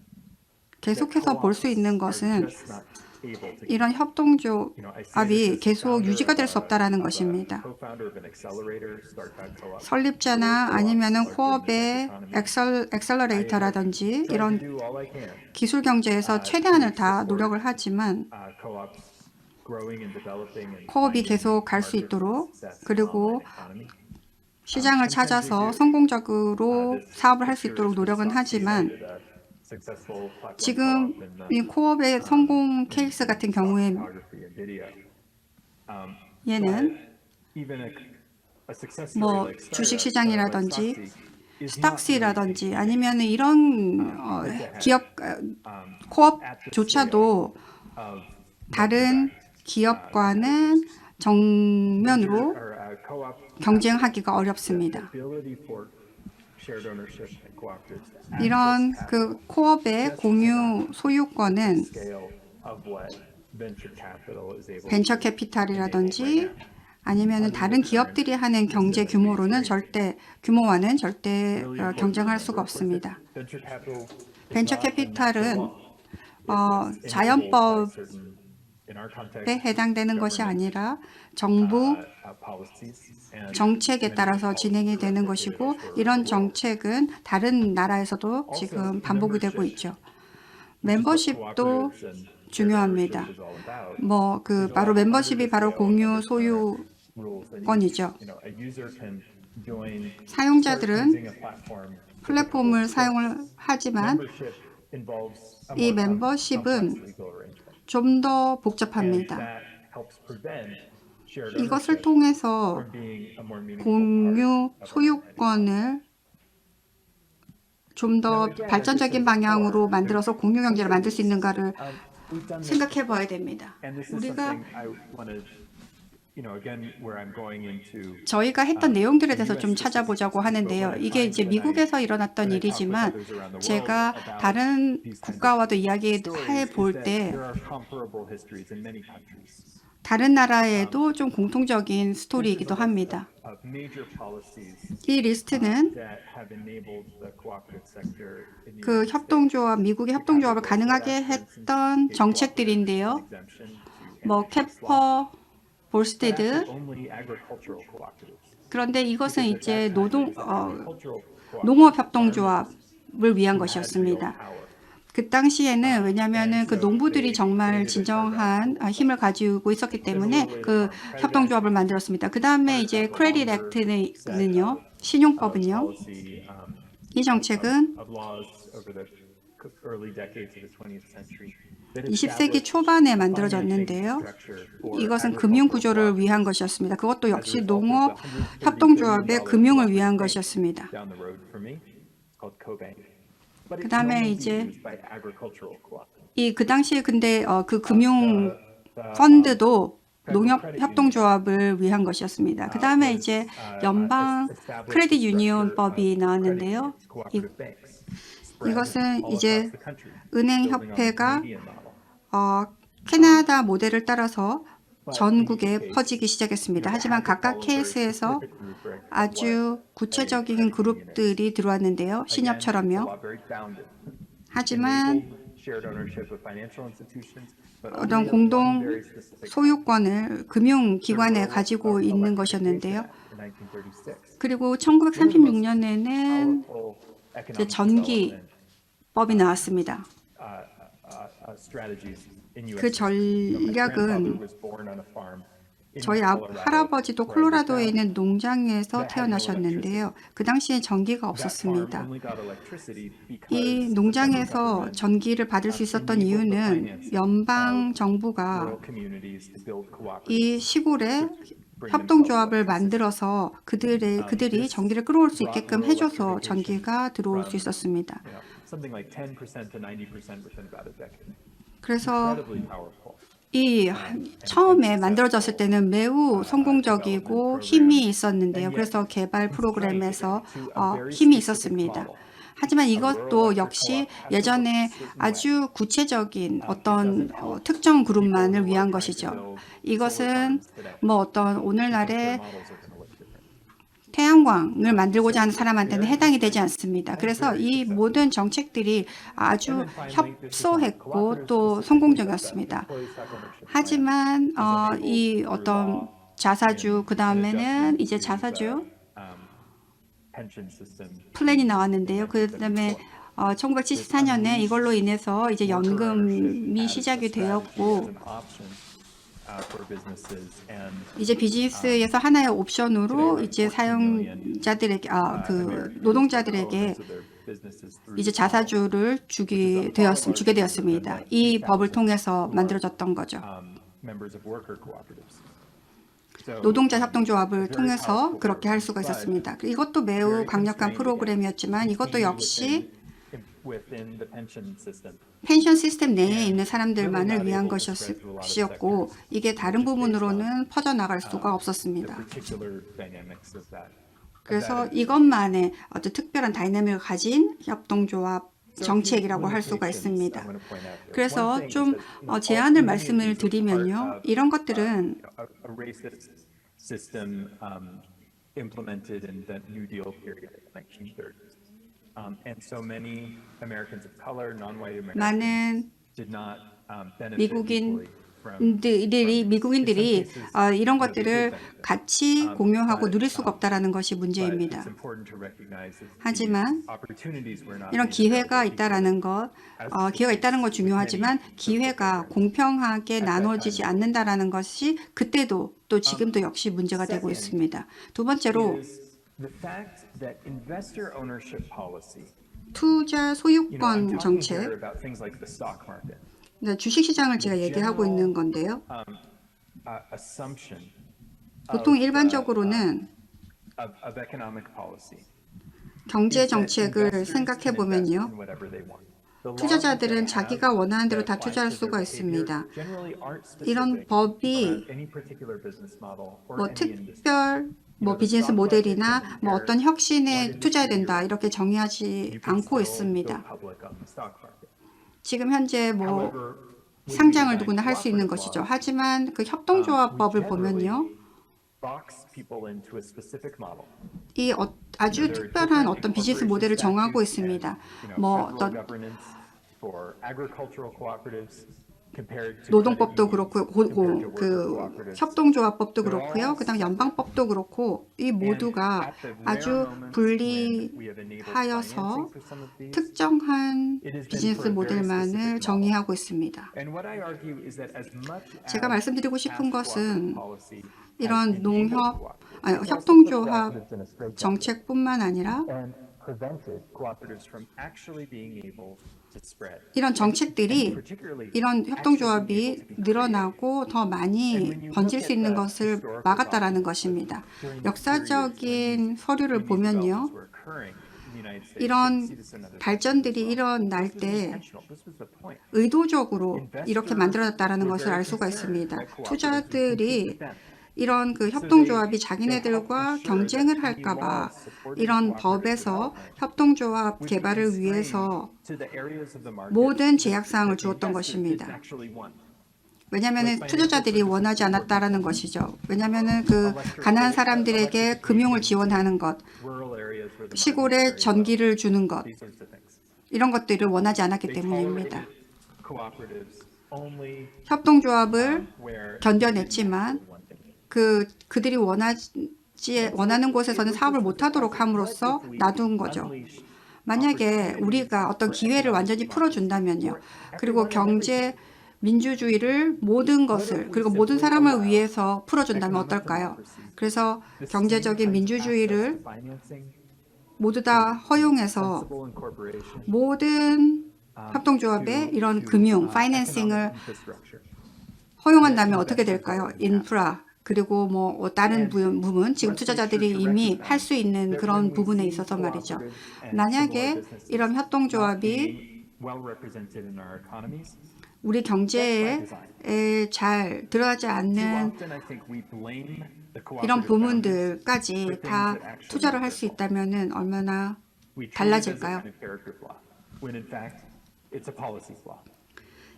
계속해서 볼 수 있는 것은 just not able to 이런 협동조합이 계속 유지가 될 수 없다라는 것입니다. co-founder of an accelerator, startup co-op. 설립자나 아니면은 코업의 엑셀러레이터라든지 이런 Do all I can. 기술 경제에서 최대한을 다 노력을 하지만 Co-ops growing and developing and 코업이 계속 갈 수 있도록 그리고 시장을 찾아서 성공적으로 사업을 할 수 있도록 노력은 하지만 successful platform 지금 co-op in 이 코업의 성공 케이스 같은 경우에 photography and video. 얘는 Even a success story 뭐 like 주식 startup, 시장이라든지 like Stocksy, is not 스탁스라든지 아니면 이런 기업 코업조차도 of 다른 기업과는 정면으로 or co-op 경쟁하기가 어렵습니다. ability for shared ownership and cooperatives 이런 그 코업의 공유 소유권은 scale of what venture capital is able 벤처 캐피탈이라든지 아니면 다른 기업들이 하는 경제 규모와는 절대 경쟁할 수가 없습니다. venture capital 벤처 캐피탈은 자연법에 in our context 해당되는 것이 아니라 정부 policies and 정책에 따라서 진행이 되는 것이고 이런 정책은 다른 나라에서도 지금 반복이 되고 있죠. 멤버십도 중요합니다. is all about 뭐 그 바로 멤버십이 바로 공유 소유권이죠. rules that a user can join 사용자들은 using a platform. 플랫폼을 사용을 하지만 Membership involves a 이 more 멤버십은 complex legal arrangement. 좀 더 And 복잡합니다. that helps prevent shared 이것을 ownership 통해서 from being a more meaningful 공유 소유권을 좀 더 발전적인 방향으로 만들어서 공유 경제를 만들 수 있는가를 We've done this, 생각해 봐야 됩니다. and this is 우리가 something I want to, again, where I'm going into 저희가 했던 내용들에 대해서 좀 찾아보자고 하는데요. 이게 이제 미국에서 일어났던 일이지만 제가 다른 국가와도 이야기해 볼 때 there are comparable histories in many countries 다른 나라에도 좀 공통적인 스토리이기도 합니다. of major policies 이 리스트는 that have enabled the cooperative sector in the 그 협동조합, 미국의 협동조합을 가능하게 했던 정책들인데요. exemption to 뭐 캐퍼, 볼스테드. only agricultural cooperatives. 그런데 이것은 이제 Cultural 농업 협동조합을 위한 것이었습니다. 그 당시에는 왜냐하면은 그 농부들이 정말 진정한 힘을 가지고 있었기 때문에 그 협동조합을 만들었습니다. 그 다음에 이제 크레딧 액트는요, 신용법은요, policy 이 정책은 of laws over the early decades of the 20th century. 20세기 초반에 만들어졌는데요. 이것은 금융 구조를 위한 것이었습니다. 그것도 역시 농업 협동조합의 금융을 위한 것이었습니다. Down the road from me, called CoBank. But it 그 can 다음에 only be 이제 used by agricultural cooperatives. 그 당시에 근데 그 금융 펀드도 농협 협동조합을 위한 것이었습니다. 그 다음에 이제 연방 크레딧 유니온법이 나왔는데요. Cooperative banks. 이것은 이제 은행 협회가 Indian model. 캐나다 모델을 따라서 전국에 퍼지기 시작했습니다. 하지만 각각 케이스에서 아주 구체적인 그룹들이 들어왔는데요. 신협처럼요. Very bounded. 하지만 shared ownership of financial institutions, but 어떤 only of one 공동 very specific 소유권을 금융기관에 가지고 있는 것이었는데요. in 1936. 그리고 1936년에는 Powerful 이제 economic 전기법이 나왔습니다. strategies in US. 그 전략은 저희 할아버지도 콜로라도에 있는 농장에서 태어나셨는데요. 그 당시에 전기가 없었습니다. 이 농장에서 전기를 받을 수 있었던 이유는 연방 정부가 이 시골에 협동조합을 만들어서 그들이 전기를 끌어올 수 있게끔 해줘서 전기가 들어올 수 있었습니다. 그래서 이 처음에 만들어졌을 때는 매우 성공적이고 힘이 있었는데요. 그래서 개발 프로그램에서 힘이 있었습니다. 하지만 이것도 역시 예전에 아주 구체적인 어떤 특정 그룹만을 위한 것이죠. 이것은 뭐 어떤 오늘날의 태양광을 만들고자 하는 사람한테는 해당이 되지 않습니다. 그래서 이 모든 정책들이 아주 협소했고 또 성공적이었습니다. 하지만 이 어떤 자사주, 그 다음에는 이제 자사주 플랜이 나왔는데요. 그 다음에 1974년에 이걸로 인해서 이제 연금이 시작이 되었고 이제 비즈니스에서 하나의 옵션으로 이제 사용자들에게 그 노동자들에게 이제 자사주를 주게 되었습니다. 이 법을 통해서 만들어졌던 거죠. 노동자 협동조합을 통해서 그렇게 할 수가 있었습니다. 이것도 매우 강력한 프로그램이었지만 이것도 역시 펜션 시스템 내에 있는 사람들만을 위한 것이었고 이게 다른 부분으로는 퍼져나갈 수가 없었습니다. 그래서 이것만의 어떤 특별한 다이내믹을 가진 협동조합 정책이라고 할 수가 있습니다. 그래서 좀 제안을 말씀을 드리면요. 이런 것들은 많은 미국인들이 이런 것들을 같이 공유하고 누릴 수가 없다라는 것이 문제입니다. 하지만 이런 기회가 있다는 것 중요하지만 기회가 공평하게 나눠지지 않는다라는 것이 그때도 또 지금도 역시 문제가 되고 있습니다. 두 번째로 투자 소유권 정책, 주식시장을 제가 얘기하고 있는 건데요. 보통 일반적으로는 경제 정책을 생각해 보면요. 투자자들은 자기가 원하는 대로 다 투자할 수가 있습니다. 이런 법이 특별 비즈니스 모델이나 어떤 혁신에 투자해야 된다 이렇게 정의하지 않고 있습니다. 지금 현재 상장을 누구나 할 수 있는 것이죠. 하지만 그 협동조합법을 보면요. 이 아주 특별한 어떤 비즈니스 모델을 정하고 있습니다. 어떤 노동법도 그렇고 그 협동조합법도 그렇고요. 그다음 연방법도 그렇고 이 모두가 아주 분리하여서 특정한 비즈니스 모델만을 정의하고 있습니다. 제가 말씀드리고 싶은 것은 이런 협동조합 정책뿐만 아니라 이런 정책들이 이런 협동조합이 늘어나고 더 많이 번질 수 있는 것을 막았다라는 것입니다. 역사적인 서류를 보면요. 이런 발전들이 일어날 때 의도적으로 이렇게 만들어졌다는 것을 알 수가 있습니다. 투자들이 이런 그 협동조합이 자기네들과 경쟁을 할까봐 이런 법에서 협동조합 개발을 위해서 모든 제약사항을 주었던 것입니다. 왜냐하면 투자자들이 원하지 않았다라는 것이죠. 왜냐하면 그 가난한 사람들에게 금융을 지원하는 것, 시골에 전기를 주는 것, 이런 것들을 원하지 않았기 때문입니다. cooperatives only 협동조합을 where 견뎌냈지만 그들이 원하는 곳에서는 사업을 못하도록 함으로써 놔둔 거죠. 만약에 우리가 어떤 기회를 완전히 풀어준다면요. 그리고 경제 민주주의를 모든 것을 그리고 모든 사람을 위해서 풀어준다면 어떨까요? 그래서 경제적인 민주주의를 모두 다 허용해서 모든 협동조합의 이런 금융, 파이낸싱을 허용한다면 어떻게 될까요? 인프라, 그리고 뭐 다른 부분, 지금 투자자들이 이미 할 수 있는 그런 부분에 있어서 말이죠. 만약에 이런 협동조합이 우리 경제에 잘 들어가지 않는 이런 부분들까지 다 투자를 할 수 있다면 얼마나 달라질까요?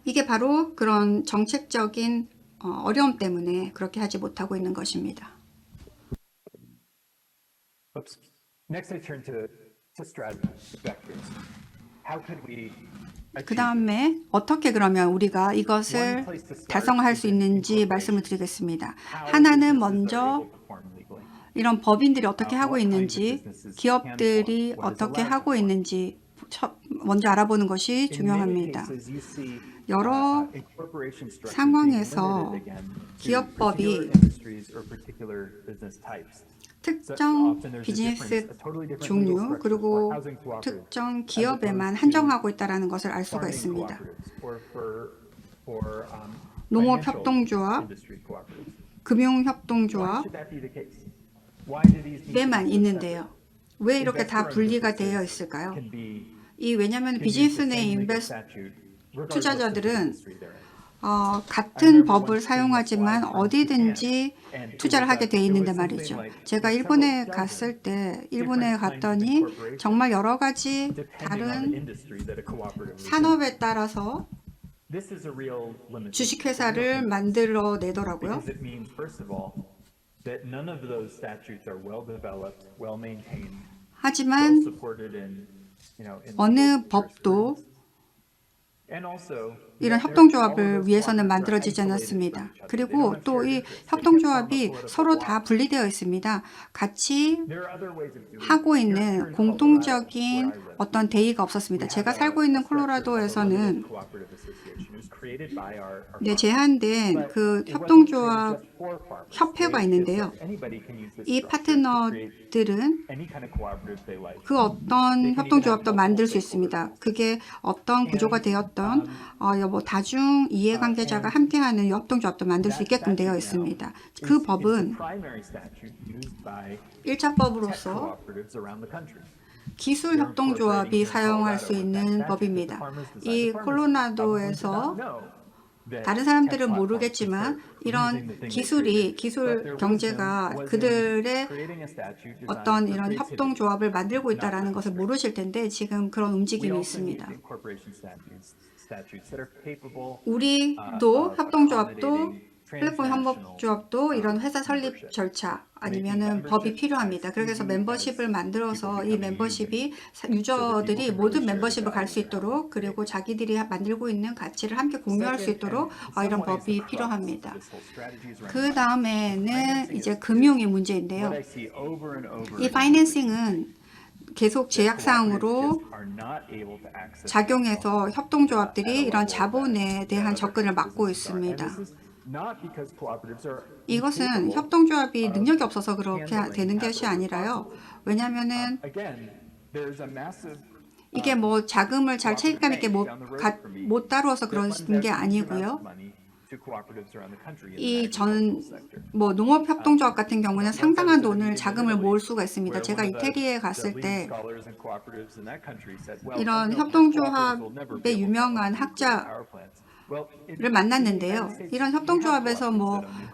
이게 바로 그런 정책적인 어려움 때문에 그렇게 하지 못하고 있는 것입니다. Next, I turn to strategy vectors. How could we 그 다음에 어떻게 그러면 우리가 이것을 달성할 수 있는지 말씀을 드리겠습니다. 하나는 먼저 이런 법인들이 어떻게 하고 있는지, 기업들이 어떻게 하고 있는지 먼저 알아보는 것이 중요합니다. 여러 상황에서 기업법이 특정 비즈니스 종류 그리고 특정 기업에만 한정하고 있다는 것을 알 수가 있습니다. 농업협동조합, 금융협동조합에만 있는데요. 왜 이렇게 다 분리가 되어 있을까요? 왜냐하면 비즈니스 내 투자자들은 같은 법을 사용하지만 어디든지 투자를 하게 돼 있는데 말이죠. 제가 일본에 갔을 때 일본에 갔더니 정말 여러 가지 다른 산업에 따라서 주식회사를 만들어내더라고요. 하지만 어느 법도 이런 협동조합을 위해서는 만들어지지 않았습니다. 그리고 또 이 협동조합이 서로 다 분리되어 있습니다. 같이 하고 있는 공통적인 어떤 대의가 없었습니다. 제가 살고 있는 콜로라도에서는 제한된 그 협동조합 협회가 있는데요. 이 파트너들은 그 어떤 협동조합도 만들 수 있습니다. 그게 어떤 구조가 되었던 다중 이해관계자가 함께하는 협동조합도 만들 수 있게끔 되어 있습니다. 그 법은 1차 법으로서 기술협동조합이 사용할 수 있는 법입니다. 이 콜로라도에서 다른 사람들은 모르겠지만 이런 기술 경제가 그들의 어떤 이런 협동조합을 만들고 있다는 것을 모르실 텐데 지금 그런 움직임이 있습니다. 우리도 협동조합도 플랫폼 협업조합도 이런 회사 설립 절차 아니면은 법이 필요합니다. 그래서 멤버십을 만들어서 이 멤버십이 유저들이 모든 멤버십을 갈 수 있도록 그리고 자기들이 만들고 있는 가치를 함께 공유할 수 있도록 이런 법이 필요합니다. 그 다음에는 이제 금융의 문제인데요. 이 파이낸싱은 계속 제약사항으로 작용해서 협동조합들이 이런 자본에 대한 접근을 막고 있습니다. 이것은 협동조합이 능력이 없어서 그렇게 되는 것이 아니라요. 왜냐하면은 이게 뭐 자금을 잘 책임감 있게 못 다루어서 그런 게 아니고요. 농업협동조합 같은 경우는 상당한 돈을 자금을 모을 수가 있습니다. 제가 이태리에 갔을 때 이런 협동조합의 유명한 학자를 만났는데요. 이런 협동조합에서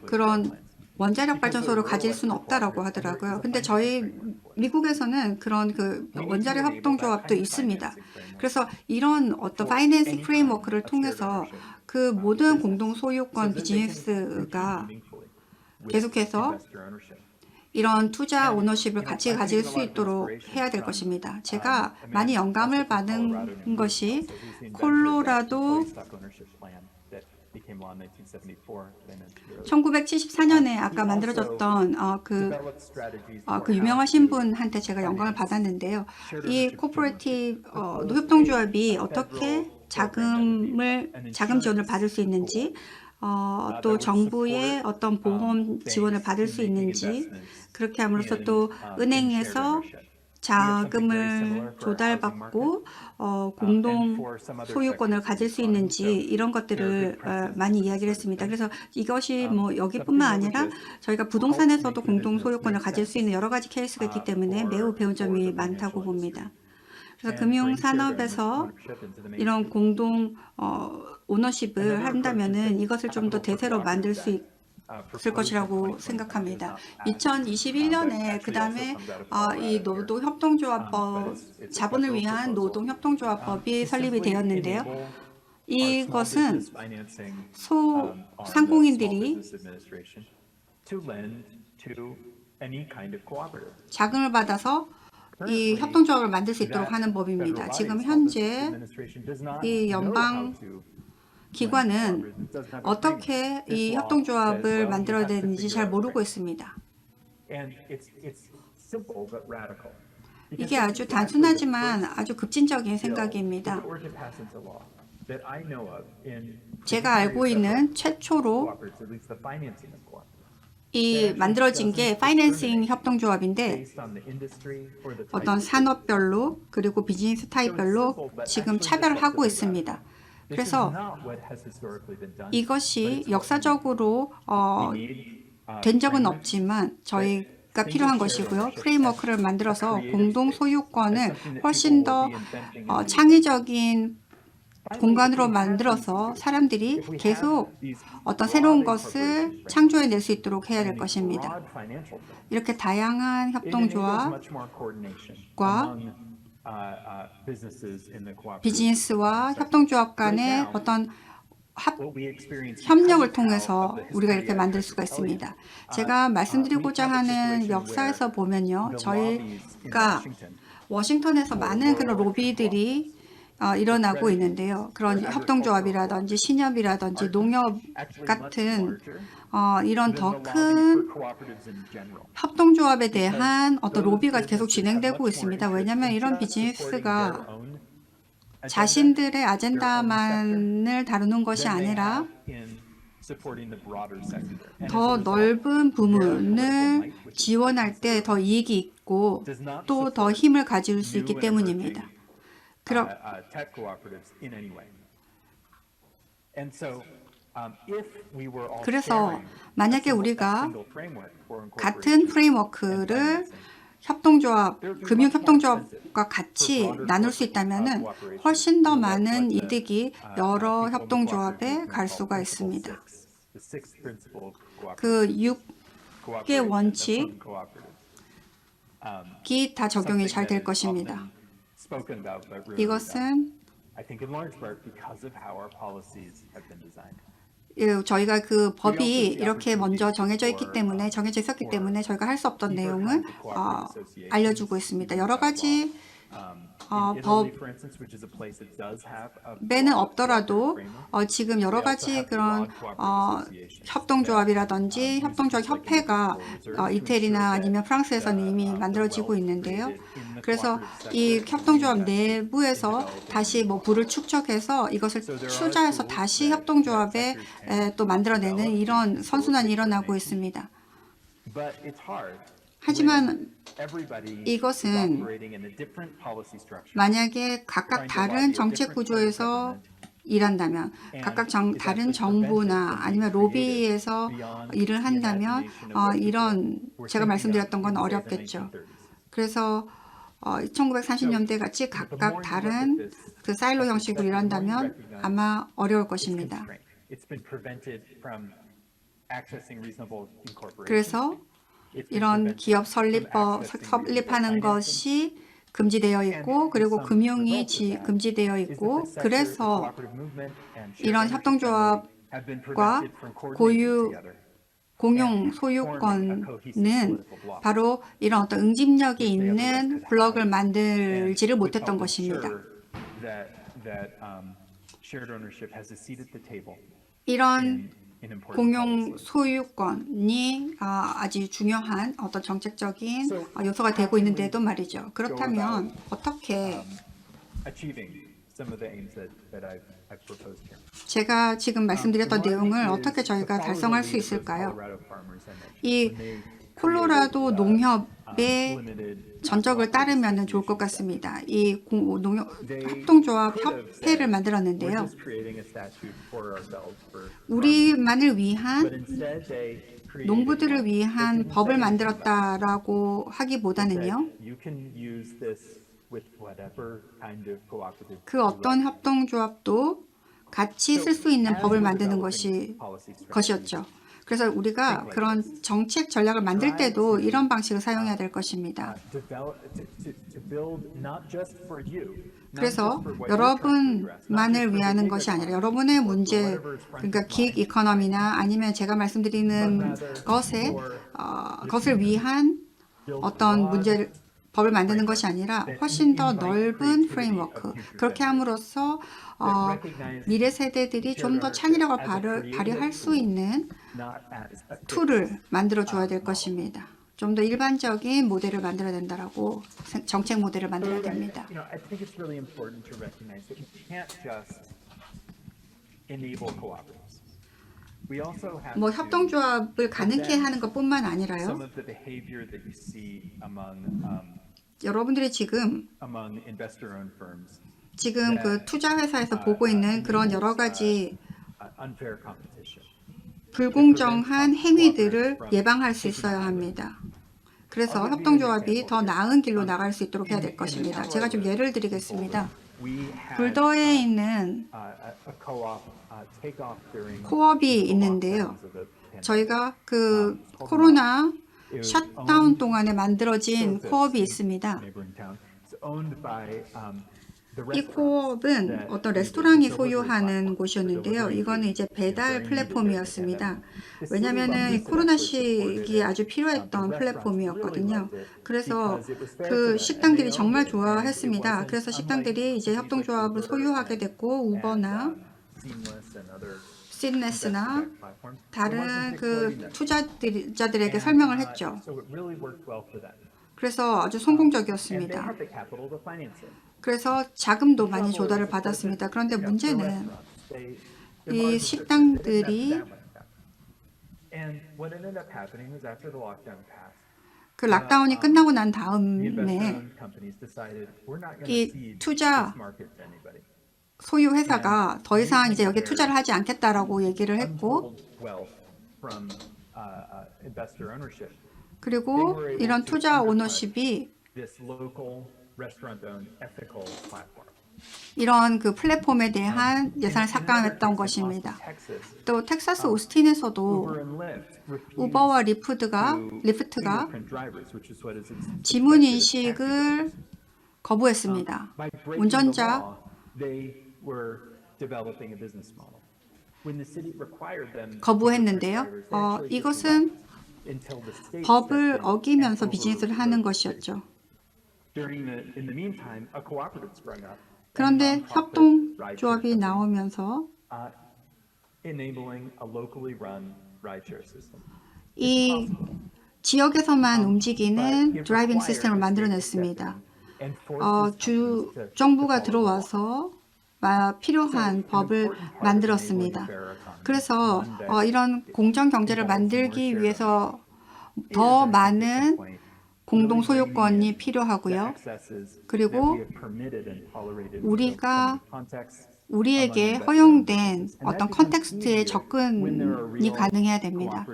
그런 원자력 발전소를 가질 수는 없다라고 하더라고요. 근데 저희 미국에서는 그런 그 원자력 협동조합도 있습니다. 그래서 이런 어떤 파이낸싱 프레임워크를 통해서 그 모든 공동 소유권 비즈니스가 계속해서 이런 투자 오너십을 같이 가질 수 있도록 해야 될 것입니다. 제가 많이 영감을 받은 것이 콜로라도 1974년에 아까 만들어졌던 그 유명하신 분한테 제가 영감을 받았는데요. 이 코퍼레이티브 협동조합이 어떻게 자금 지원을 받을 수 있는지, 또 정부의 어떤 보험 지원을 받을 수 있는지, 그렇게 함으로써 또 은행에서 자금을 조달받고 공동 소유권을 가질 수 있는지 이런 것들을 많이 이야기를 했습니다. 그래서 이것이 뭐 여기뿐만 아니라 저희가 부동산에서도 공동 소유권을 가질 수 있는 여러 가지 케이스가 있기 때문에 매우 배운 점이 많다고 봅니다. 그래서 금융산업에서 이런 공동 오너십을 한다면은 이것을 좀 더 대세로 만들 수 있을 것이라고 생각합니다. 2021년에 그 다음에 이 노동협동조합법, 자본을 위한 노동협동조합법이 설립이 되었는데요. 이것은 소상공인들이 자금을 받아서 이 협동조합을 만들 수 있도록 하는 법입니다. 지금 현재 이 연방 기관은 어떻게 이 협동조합을 만들어야 되는지 잘 모르고 있습니다. 이게 아주 단순하지만 아주 급진적인 생각입니다. 제가 알고 있는 최초로 이 만들어진 게 파이낸싱 협동조합인데 어떤 산업별로 그리고 비즈니스 타입별로 지금 차별을 하고 있습니다. 그래서 이것이 역사적으로 된 적은 없지만 저희가 필요한 것이고요. 프레임워크를 만들어서 공동 소유권을 훨씬 더 창의적인 공간으로 만들어서 사람들이 계속 어떤 새로운 것을 창조해낼 수 있도록 해야 될 것입니다. 이렇게 다양한 협동조합과 비즈니스와 협동조합 간의 어떤 협력을 통해서 우리가 이렇게 만들 수가 있습니다. 제가 말씀드리고자 하는 역사에서 보면요. 저희가 워싱턴에서 많은 그런 로비들이 일어나고 있는데요. 그런 협동조합이라든지 신협이라든지 농협 같은 이런 더 큰 협동조합에 대한 어떤 로비가 계속 진행되고 있습니다. 왜냐하면 이런 비즈니스가 자신들의 아젠다만을 다루는 것이 아니라 더 넓은 부문을 지원할 때 더 이익이 있고 또 더 힘을 가질 수 있기 때문입니다. 그래서 만약에 우리가 같은 프레임워크를 금융협동조합과 같이 나눌 수 있다면 훨씬 더 많은 이득이 여러 협동조합에 갈 수가 있습니다. 그 6개 원칙이 다 적용이 잘 될 것입니다. 이것은 저희가 그 법이 이렇게 먼저 정해져 있었기 때문에 저희가 할 수 없던 내용을 알려주고 있습니다. 여러 가지 법에는 없더라도 지금 여러 가지 그런 협동조합이라든지 협동조합 협회가 이태리나 아니면 프랑스에서는 이미 만들어지고 있는데요. 그래서 이 협동조합 내부에서 다시 뭐 부를 축적해서 이것을 투자해서 다시 협동조합에 또 만들어내는 이런 선순환이 일어나고 있습니다. 하지만 이것은 만약에 각각 다른 정책 구조에서 일한다면, 각각 다른 정부나 아니면 로비에서 일을 한다면 이런 제가 말씀드렸던 건 어렵겠죠. 그래서 1930년대 같이 각각 다른 그 사일로 형식으로 일한다면 아마 어려울 것입니다. 그래서 이런 기업 설립하는 것이 금지되어 있고 그리고 금융이 금지되어 있고 그래서 이런 협동조합과 고유 공용 소유권은 바로 이런 어떤 응집력이 있는 블록을 만들지를 못했던 것입니다. 이런 공용 소유권이 아주 중요한 어떤 정책적인 요소가 되고 있는데도 말이죠. 그렇다면 어떻게 제가 지금 말씀드렸던 내용을 어떻게 저희가 달성할 수 있을까요? 이 콜로라도 농협의 전적을 따르면 좋을 것 같습니다. 이 협동조합 협회를 만들었는데요. 우리만을 위한 농부들을 위한 법을 만들었다라고 하기보다는요. 그 어떤 협동조합도 같이 쓸 수 있는 법을 만드는 것이었죠. 그래서 우리가 그런 정책 전략을 만들 때도 이런 방식을 사용해야 될 것입니다. 그래서 여러분만을 위한 것이 아니라 여러분의 문제, 그러니까 긱 이코노미나 아니면 제가 말씀드리는 것을 위한 어떤 법을 만드는 것이 아니라 훨씬 더 넓은 프레임워크, 그렇게 함으로써 미래 세대들이 좀 더 창의력을 발휘할 수 있는 툴을 만들어 줘야 될 것입니다. 좀 더 일반적인 모델을 만들어야 된다라고, 정책 모델을 만들어야 됩니다. 뭐 협동조합을 가능케 하는 것뿐만 아니라요. 여러분들이 지금 그 투자 회사에서 보고 있는 그런 여러 가지 불공정한 행위들을 예방할 수 있어야 합니다. 그래서 협동조합이 더 나은 길로 나갈 수 있도록 해야 될 것입니다. 제가 좀 예를 드리겠습니다. 불더에 있는 코업이 있는데요. 저희가 그 코로나 셧다운 동안에 만들어진 코업이 있습니다. 이 코업은 어떤 레스토랑이 소유하는 곳이었는데요. 이거는 이제 배달 플랫폼이었습니다. 왜냐하면 코로나 시기에 아주 필요했던 플랫폼이었거든요. 그래서 그 식당들이 정말 좋아했습니다. 그래서 식당들이 이제 협동조합을 소유하게 됐고, 우버나 시드네스나 다른 그 투자자들에게 설명을 했죠. 그래서 아주 성공적이었습니다. 그래서 자금도 많이 조달을 받았습니다. 그런데 문제는 이 식당들이 그 락다운이 끝나고 난 다음에 이 투자 소유 회사가 더 이상 이제 여기에 투자를 하지 않겠다라고 얘기를 했고, 그리고 이런 투자 오너십이 이런 그 플랫폼에 대한 예산을 삭감했던 것입니다. 또 텍사스 오스틴에서도 우버와 리프트가 지문 인식을 거부했습니다. 운전자 거부했는데요. 이것은 법을 어기면서 비즈니스를 하는 것이었죠. 그런데 협동조합이 나오면서 이 지역에서만 움직이는 드라이빙 시스템을 만들어냈습니다. 주 정부가 들어와서 필요한 법을 만들었습니다. 그래서 이런 공정 경제를 만들기 위해서 더 많은 공동 소유권이 필요하고요. 그리고 우리에게 허용된 어떤 컨텍스트에 접근이 가능해야 됩니다.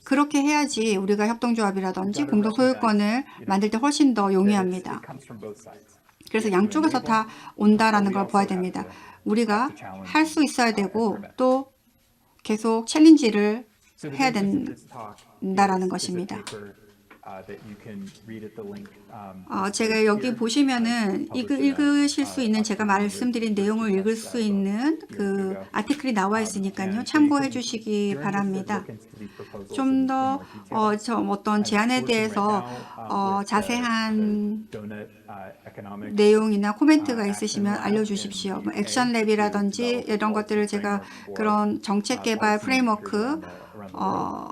그렇게 해야지 우리가 협동조합이라든지 공동 소유권을 만들 때 훨씬 더 용이합니다. 그래서 양쪽에서 다 온다라는 걸 봐야 됩니다. 우리가 할 수 있어야 되고 또 계속 챌린지를 해야 된다라는 것입니다. that you can read at the link. 제가 여기 보시면은 읽으실 수 있는 제가 말씀드린 내용을 읽을 수 있는 그 아티클이 나와 있으니까요. 참고해 주시기 바랍니다. 좀 더 어떤 제안에 대해서 자세한 내용이나 코멘트가 있으시면 알려주십시오. 뭐 액션랩이라든지 이런 것들을 제가 그런 정책 개발 프레임워크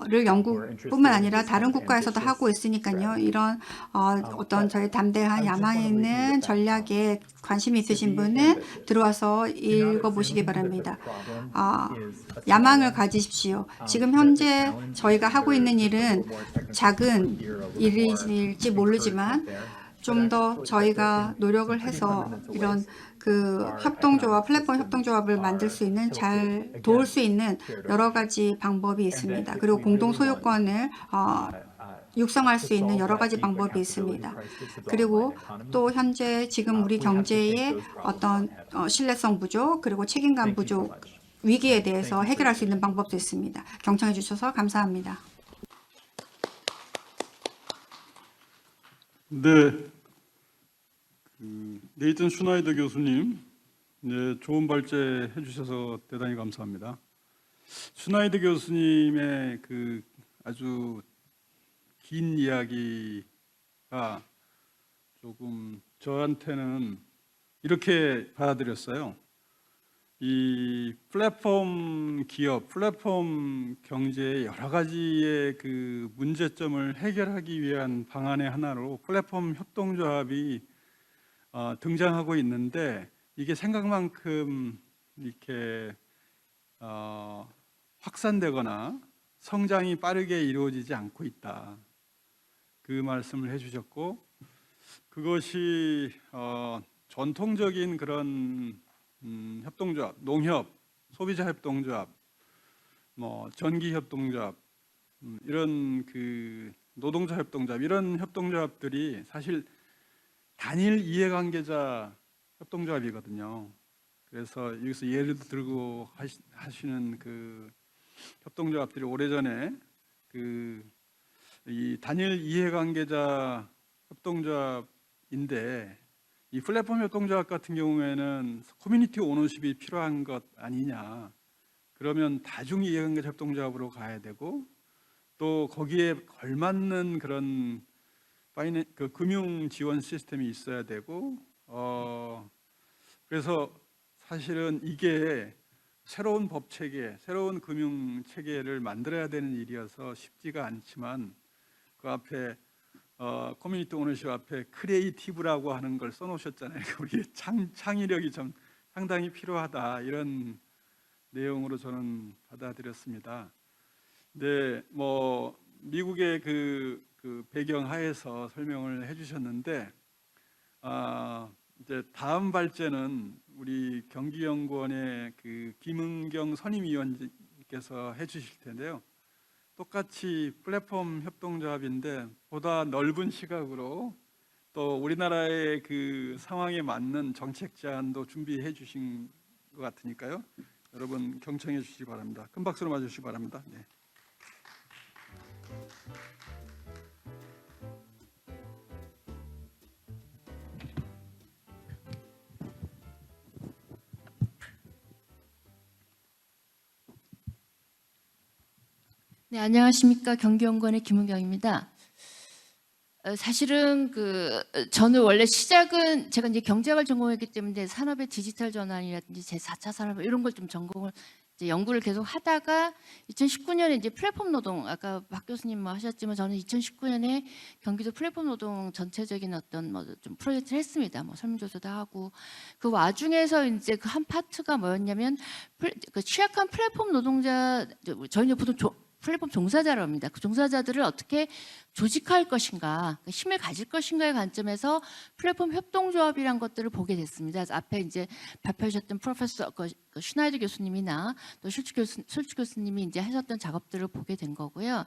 를 영국뿐만 아니라 다른 국가에서도 하고 있으니까요. 이런 어떤 저희 담대한 야망 있는 전략에 관심이 있으신 분은 들어와서 읽어보시기 바랍니다. 야망을 가지십시오. 지금 현재 저희가 하고 있는 일은 작은 일일지 모르지만 좀 더 저희가 노력을 해서 이런 그 협동조합, 플랫폼 협동조합을 만들 수 있는, 잘 도울 수 있는 여러 가지 방법이 있습니다. 그리고 공동 소유권을 육성할 수 있는 여러 가지 방법이 있습니다. 그리고 또 현재 지금 우리 경제의 어떤 신뢰성 부족, 그리고 책임감 부족, 위기에 대해서 해결할 수 있는 방법도 있습니다. 경청해 주셔서 감사합니다. 네, 네이튼 슈나이더 교수님, 네, 좋은 발제 해주셔서 대단히 감사합니다. 슈나이더 교수님의 그 아주 긴 이야기가 조금 저한테는 이렇게 받아들였어요. 이 플랫폼 기업, 플랫폼 경제의 여러 가지의 그 문제점을 해결하기 위한 방안의 하나로 플랫폼 협동조합이 등장하고 있는데 이게 생각만큼 이렇게 확산되거나 성장이 빠르게 이루어지지 않고 있다. 그 말씀을 해주셨고, 그것이 전통적인 그런 협동조합, 농협, 소비자 협동조합, 뭐 전기 협동조합, 이런 그 노동자 협동조합, 이런 협동조합들이 사실 단일 이해관계자 협동조합이거든요. 그래서 여기서 예를 들고 하시는 그 협동조합들이 오래전에 이 단일 이해관계자 협동조합인데, 이 플랫폼 협동조합 같은 경우에는 커뮤니티 오너십이 필요한 것 아니냐. 그러면 다중 이해관계자 협동조합으로 가야 되고, 또 거기에 걸맞는 그런 그 금융 지원 시스템이 있어야 되고, 그래서 사실은 이게 새로운 법 체계, 새로운 금융 체계를 만들어야 되는 일이어서 쉽지가 않지만, 그 앞에 커뮤니티 오너십 앞에 크리에이티브라고 하는 걸 써놓으셨잖아요. 우리 창의력이 좀 상당히 필요하다, 이런 내용으로 저는 받아들였습니다. 근데 뭐 미국의 그 배경 하에서 설명을 해주셨는데, 이제 다음 발제는 우리 경기연구원의 그 김은경 선임위원께서 해주실 텐데요. 똑같이 플랫폼 협동조합인데 보다 넓은 시각으로 또 우리나라의 그 상황에 맞는 정책 제안도 준비해 주신 것 같으니까요. 여러분 경청해 주시기 바랍니다. 큰 박수로 맞으시기 바랍니다. 네. 네, 안녕하십니까. 경기연구원의 김은경입니다. 사실은 저는 원래 시작은 제가 이제 경제학을 전공했기 때문에 산업의 디지털 전환이라든지 제4차 산업 이런 걸 좀 전공을 이제 연구를 계속 하다가 2019년에 이제 플랫폼 노동, 아까 박 교수님 뭐 하셨지만 저는 2019년에 경기도 플랫폼 노동 전체적인 어떤 뭐 좀 프로젝트를 했습니다. 뭐 설문조사도 하고, 그 와중에서 이제 그 한 파트가 뭐였냐면 그 취약한 플랫폼 노동자, 저희는 보통 플랫폼 종사자라고 합니다. 그 종사자들을 어떻게 조직할 것인가, 힘을 가질 것인가의 관점에서 플랫폼 협동조합이란 것들을 보게 됐습니다. 그래서 앞에 이제 발표하셨던 프로페서 슈나이더 교수님이나 또 실추 교수님이 이제 하셨던 작업들을 보게 된 거고요.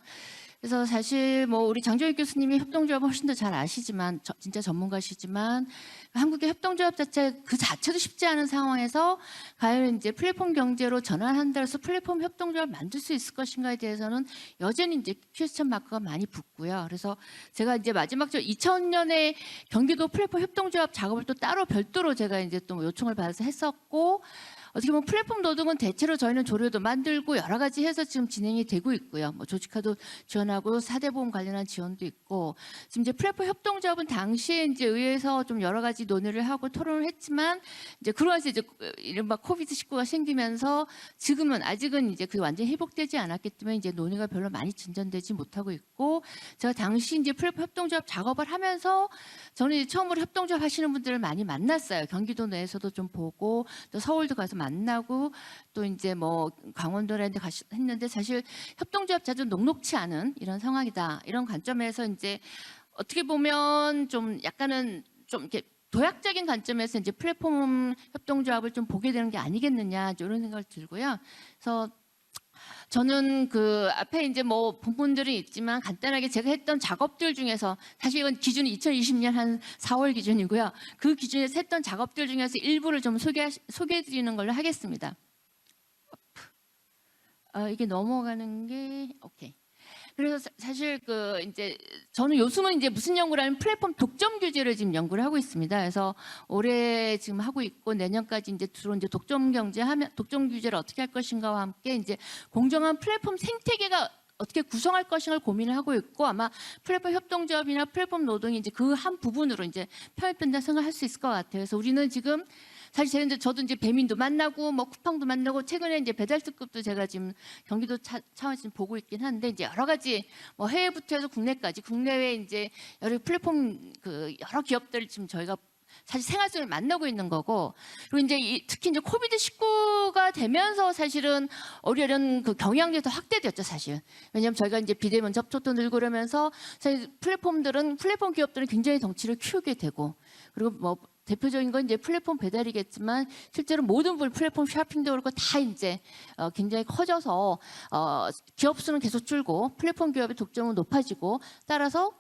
그래서 사실 뭐 우리 장정익 교수님이 협동조합 훨씬 더 잘 아시지만, 진짜 전문가시지만 한국의 협동조합 그 자체도 쉽지 않은 상황에서 과연 이제 플랫폼 경제로 전환한다 해서 플랫폼 협동조합을 만들 수 있을 것인가에 대해서는 대해서는 여전히 이제 퀘스천 마크가 많이 붙고요. 그래서 제가 이제 마지막으로 2000년에 경기도 플랫폼 협동조합 작업을 또 따로 별도로 제가 이제 또 요청을 받아서 했었고, 어떻게 보면 플랫폼 노동은 대체로 저희는 조례도 만들고 여러 가지 해서 지금 진행이 되고 있고요. 뭐 조직화도 지원하고 4대 보험 관련한 지원도 있고, 지금 이제 플랫폼 협동조합은 당시에 이제 의회에서 좀 여러 가지 논의를 하고 토론을 했지만, 이제 그러면서 이제 이른바 코비드19가 생기면서 지금은 아직은 이제 그 완전히 회복되지 않았기 때문에 이제 논의가 별로 많이 진전되지 못하고 있고, 제가 당시 이제 플랫폼 협동조합 작업을 하면서 저는 이제 처음으로 협동조합 하시는 분들을 많이 만났어요. 경기도 내에서도 좀 보고 또 서울도 가서 만나고 또 이제 뭐 강원도라는 데 했는데, 사실 협동조합 자주 녹록치 않은 이런 상황이다. 이런 관점에서 이제 어떻게 보면 좀 약간은 좀 이렇게 도약적인 관점에서 이제 플랫폼 협동조합을 좀 보게 되는 게 아니겠느냐 이런 생각을 들고요. 그래서 저는 그 앞에 이제 뭐 부분들이 있지만 간단하게 제가 했던 작업들 중에서, 사실 이건 기준이 2020년 한 4월 기준이고요. 그 기준에서 했던 작업들 중에서 일부를 좀 소개해드리는 걸로 하겠습니다. 이게 넘어가는 게 오케이. 그래서 사실 그 이제 저는 요즘은 이제 무슨 연구를 하면 플랫폼 독점 규제를 지금 연구를 하고 있습니다. 그래서 올해 지금 하고 있고 내년까지 이제 주로 이제 독점 규제를 어떻게 할 것인가와 함께 이제 공정한 플랫폼 생태계가 어떻게 구성할 것인가를 고민을 하고 있고, 아마 플랫폼 협동조합이나 플랫폼 노동이 이제 그 한 부분으로 이제 편입된다 생각할 수 있을 것 같아요. 그래서 우리는 지금 사실 저도 이제 배민도 만나고 뭐 쿠팡도 만나고 최근에 이제 배달특급도 제가 지금 경기도 차원에서 지금 보고 있긴 한데, 이제 여러 가지 뭐 해외부터 해서 국내까지, 국내외 이제 여러 플랫폼 그 여러 기업들을 지금 저희가 사실 생활 속에 만나고 있는 거고, 그리고 이제 특히 이제 코비드19가 되면서 사실은 이런 그 경향들이 더 확대됐죠, 사실. 왜냐하면 저희가 이제 비대면 접촉도 늘고 그러면서 사실 플랫폼 기업들은 굉장히 덩치를 키우게 되고, 그리고 뭐 대표적인 건 이제 플랫폼 배달이겠지만 실제로 모든 플랫폼 쇼핑도 그렇고 다 이제 굉장히 커져서 기업 수는 계속 줄고 플랫폼 기업의 독점은 높아지고, 따라서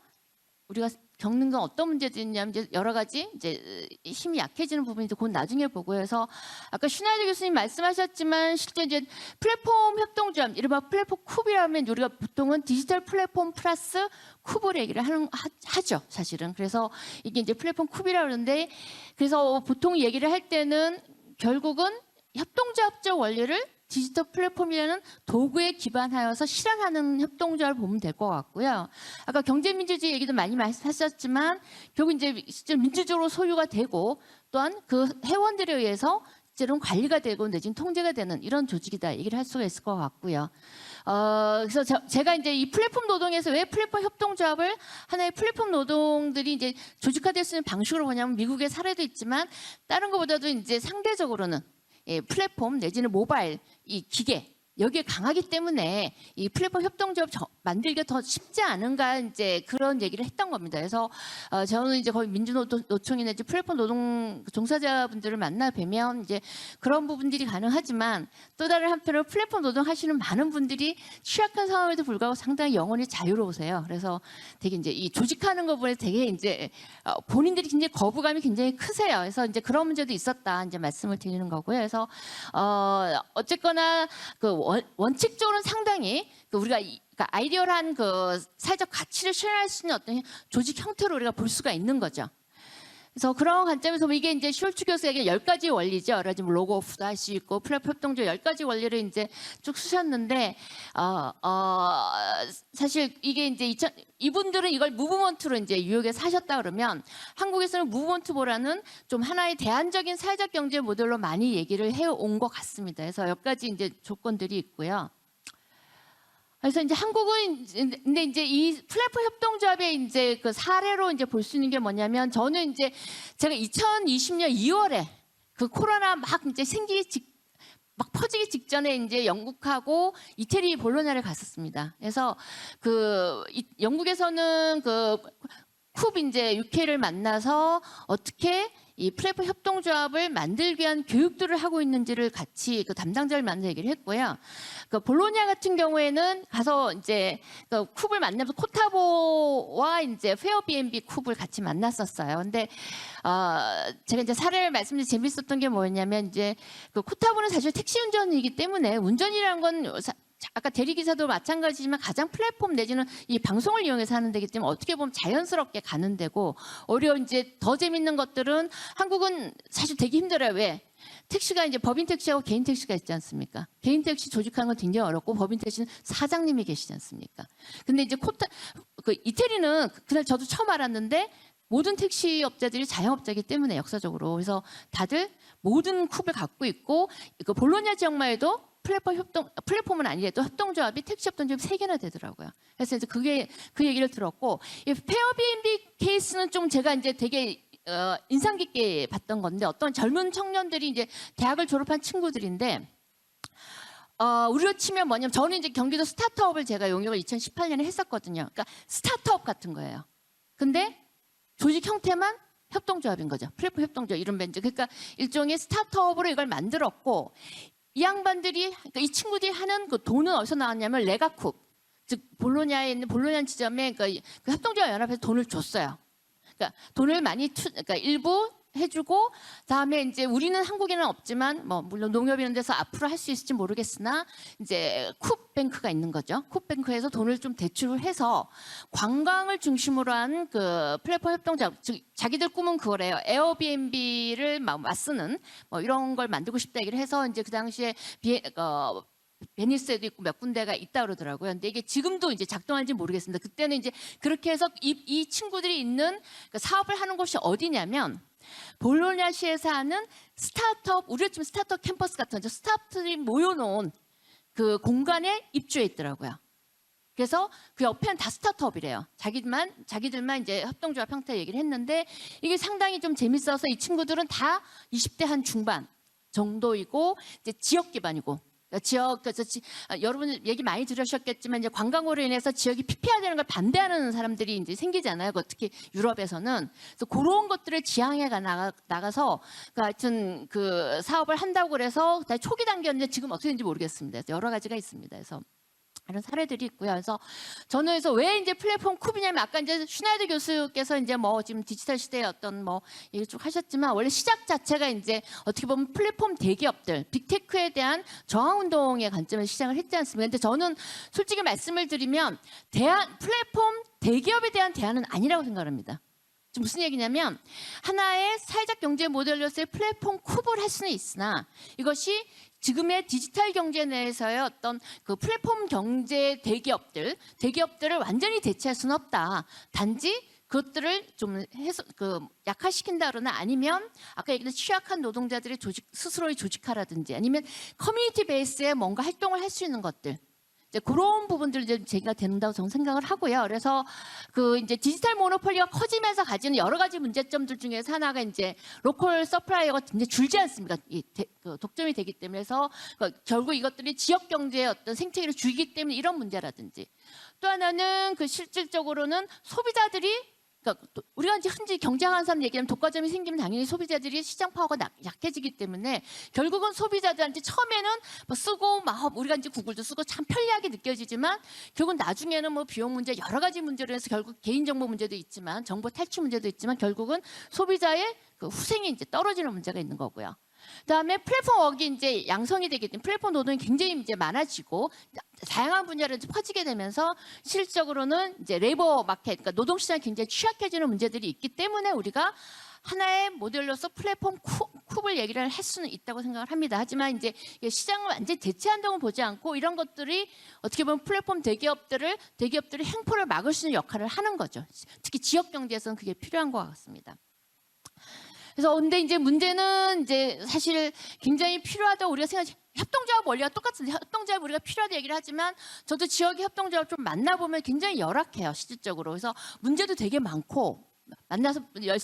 우리가 겪는 건 어떤 문제들이 있냐면 이제 여러 가지 이제 힘이 약해지는 부분이 곧 나중에 보고 해서, 아까 슈나이더 교수님 말씀하셨지만 실제 이제 플랫폼 협동조합, 이른바 플랫폼 쿱이라면 우리가 보통은 디지털 플랫폼 플러스 쿱을 얘기를 하죠, 사실은. 그래서 이게 이제 플랫폼 쿱이라고 그러는데, 그래서 보통 얘기를 할 때는 결국은 협동조합적 원리를 디지털 플랫폼이라는 도구에 기반하여서 실현하는 협동조합을 보면 될 것 같고요. 아까 경제민주주의 얘기도 많이 말씀하셨지만 결국 이제 실제 민주적으로 소유가 되고, 또한 그 회원들에 의해서 실제로는 관리가 되고 내지는 통제가 되는 이런 조직이다 얘기를 할 수가 있을 것 같고요. 그래서 제가 이제 이 플랫폼 노동에서 왜 플랫폼 협동조합을 하나의 플랫폼 노동들이 이제 조직화될 수 있는 방식으로 보냐면, 미국의 사례도 있지만 다른 것보다도 이제 상대적으로는 플랫폼 내지는 모바일 이 기계 여기에 강하기 때문에 이 플랫폼 협동조합 만들기가 더 쉽지 않은가, 이제 그런 얘기를 했던 겁니다. 그래서 저는 이제 거의 민주노총이나 이제 플랫폼 노동 종사자분들을 만나 뵈면 이제 그런 부분들이 가능하지만, 또 다른 한편으로 플랫폼 노동 하시는 많은 분들이 취약한 상황에도 불구하고 상당히 영혼이 자유로우세요. 그래서 되게 이제 이 조직하는 거 보면 되게 이제 본인들이 굉장히 거부감이 굉장히 크세요. 그래서 이제 그런 문제도 있었다 이제 말씀을 드리는 거고요. 그래서 어쨌거나 그 원칙적으로는 상당히 우리가 그러니까 아이디어한 그 사회적 가치를 실현할 수 있는 어떤 조직 형태로 우리가 볼 수가 있는 거죠. 그래서 그런 관점에서 이게 이제 숄츠 교수에게 10가지 원리죠. 여러 가지 로고 오프도 할 수 있고 플랫폼 협동조 10가지 원리를 이제 쭉 쓰셨는데, 사실 이게 이제 이분들은 이걸 무브먼트로 이제 뉴욕에 사셨다 그러면, 한국에서는 무브먼트보다는 좀 하나의 대안적인 사회적 경제 모델로 많이 얘기를 해온 것 같습니다. 그래서 10가지 이제 조건들이 있고요. 그래서 이제 한국은 근데 이제 이 플랫폼 협동조합의 이제 그 사례로 이제 볼 수 있는 게 뭐냐면, 저는 이제 제가 2020년 2월에 그 코로나 막 이제 막 퍼지기 직전에 이제 영국하고 이태리 볼로냐를 갔었습니다. 그래서 그 영국에서는 그 쿱 이제 UK를 만나서 어떻게 이 플랫폼 협동조합을 만들기 위한 교육들을 하고 있는지를 같이 그 담당자를 만나서 얘기를 했고요. 그 볼로냐 같은 경우에는 가서 이제 그 쿱을 만나서 코타보와 이제 페어비앤비 쿱을 같이 만났었어요. 근데 제가 이제 사례를 말씀드리면 재밌었던 게 뭐였냐면, 이제 그 코타보는 사실 택시 운전이기 때문에 운전이라는 건 아까 대리기사도 마찬가지지만 가장 플랫폼 내지는 이 방송을 이용해서 하는 데기 때문에 어떻게 보면 자연스럽게 가는 데고, 오히려 이제 더 재밌는 것들은 한국은 사실 되게 힘들어요. 왜? 택시가 이제 법인 택시하고 개인 택시가 있지 않습니까? 개인 택시 조직하는 건 굉장히 어렵고 법인 택시는 사장님이 계시지 않습니까? 근데 이제 이태리는 그날 저도 처음 알았는데 모든 택시 업자들이 자영업자이기 때문에 역사적으로, 그래서 다들 모든 쿱을 갖고 있고, 그 볼로냐 지역만 해도 플랫폼은 아니래도 협동조합이 택시 협동조합이 3개나 되더라고요. 그래서 이제 그 얘기를 들었고, 이 페어비앤비 케이스는 좀 제가 이제 되게 인상 깊게 봤던 건데, 어떤 젊은 청년들이 이제 대학을 졸업한 친구들인데, 우리로 치면 뭐냐면, 저는 이제 경기도 스타트업을 제가 용역을 2018년에 했었거든요. 그러니까 스타트업 같은 거예요. 근데 조직 형태만 협동조합인 거죠. 플랫폼 협동조합 이런 벤처. 그러니까 일종의 스타트업으로 이걸 만들었고, 이 양반들이, 그러니까 이 친구들이 하는 그 돈은 어디서 나왔냐면 레가쿱, 즉 볼로냐에 있는 볼로냐 지점에 그 협동조합 연합에서 돈을 줬어요. 그러니까 돈을 많이 그러니까 일부 해주고, 다음에 이제 우리는 한국에는 없지만 뭐 물론 농협 이런 데서 앞으로 할 수 있을지 모르겠으나 이제 쿱뱅크가 있는 거죠. 쿱뱅크에서 돈을 좀 대출을 해서 관광을 중심으로 한 그 플랫폼 협동조합, 즉 자기들 꿈은 그거래요. 에어비앤비를 막 맞쓰는 뭐 이런 걸 만들고 싶다 얘기를 해서, 이제 그 당시에 베니스에도 있고 몇 군데가 있다 그러더라고요. 근데 이게 지금도 이제 작동하는지 모르겠습니다. 그때는 이제 그렇게 해서 이 친구들이 있는 그 사업을 하는 곳이 어디냐면, 볼로냐시에서 하는 스타트업, 우리가 지금 스타트업 캠퍼스 같은 스타트업들이 모여놓은 그 공간에 입주해 있더라고요. 그래서 그 옆에는 다 스타트업이래요. 자기들만 이제 협동조합 형태 얘기를 했는데, 이게 상당히 좀 재밌어서 이 친구들은 다 20대 한 중반 정도이고, 이제 지역 기반이고, 여러분 얘기 많이 들으셨겠지만, 이제 관광으로 인해서 지역이 피폐화되는 걸 반대하는 사람들이 이제 생기잖아요. 특히 유럽에서는. 그래서 그런 것들을 지향해 나가서, 하여튼 그 사업을 한다고 그래서 다 초기 단계였는데 지금 어떻게 되는지 모르겠습니다. 여러 가지가 있습니다. 그래서 이런 사례들이 있고요. 그래서 저는 그래서 왜 이제 플랫폼 쿱이냐면, 아까 이제 슈나이더 교수께서 이제 뭐 지금 디지털 시대의 어떤 뭐 얘기 쭉 하셨지만, 원래 시작 자체가 이제 어떻게 보면 플랫폼 대기업들, 빅테크에 대한 저항 운동의 관점에서 시작을 했지 않습니까? 근데 저는 솔직히 말씀을 드리면 플랫폼 대기업에 대한 대안은 아니라고 생각합니다. 지금 무슨 얘기냐면, 하나의 사회적 경제 모델로서의 플랫폼 쿱을 할 수는 있으나, 이것이 지금의 디지털 경제 내에서의 어떤 그 플랫폼 경제 대기업들을 완전히 대체할 수는 없다. 단지 그것들을 좀 약화시킨다거나, 아니면 아까 얘기한 취약한 노동자들의 스스로의 조직화라든지, 아니면 커뮤니티 베이스에 뭔가 활동을 할 수 있는 것들, 이제 그런 부분들 좀 제가 된다고 저는 생각을 하고요. 그래서 그 이제 디지털 모노폴리가 커지면서 가지는 여러 가지 문제점들 중에서 하나가 이제 로컬 서플라이어가 굉장히 줄지 않습니까? 독점이 되기 때문에. 그래서 결국 이것들이 지역 경제의 어떤 생태계를 죽이기 때문에 이런 문제라든지, 또 하나는 그 실질적으로는 소비자들이, 그러니까 우리가 이제 흔히 경쟁하는 사람 얘기하면 독과점이 생기면 당연히 소비자들이 시장 파워가 약해지기 때문에, 결국은 소비자들한테 처음에는 뭐 쓰고 막 우리가 이제 구글도 쓰고 참 편리하게 느껴지지만, 결국 나중에는 뭐 비용 문제, 여러 가지 문제로 해서 결국 개인정보 문제도 있지만, 정보 탈취 문제도 있지만, 결국은 소비자의 그 후생이 이제 떨어지는 문제가 있는 거고요. 그다음에 플랫폼 웍이 이제 양성이 되기 때문에 플랫폼 노동이 굉장히 이제 많아지고 다양한 분야로 이제 퍼지게 되면서, 실질적으로는 이제 레이버 마켓, 그러니까 노동 시장이 굉장히 취약해지는 문제들이 있기 때문에 우리가 하나의 모델로서 플랫폼 쿱을 얘기를 할 수는 있다고 생각을 합니다. 하지만 이제 시장을 완전히 대체한다고 보지 않고, 이런 것들이 어떻게 보면 플랫폼 대기업들의 횡포를 막을 수 있는 역할을 하는 거죠. 특히 지역 경제에서는 그게 필요한 것 같습니다. 그래서 근데 이제 문제는 이제 사실 굉장히 필요하다고 우리가 생각하지, 협동조합 원리가 똑같은데, 협동조합 우리가 필요하다 얘기를 하지만, 저도 지역의 협동조합 좀 만나보면 굉장히 열악해요, 실질적으로. 그래서 문제도 되게 많고, 만나서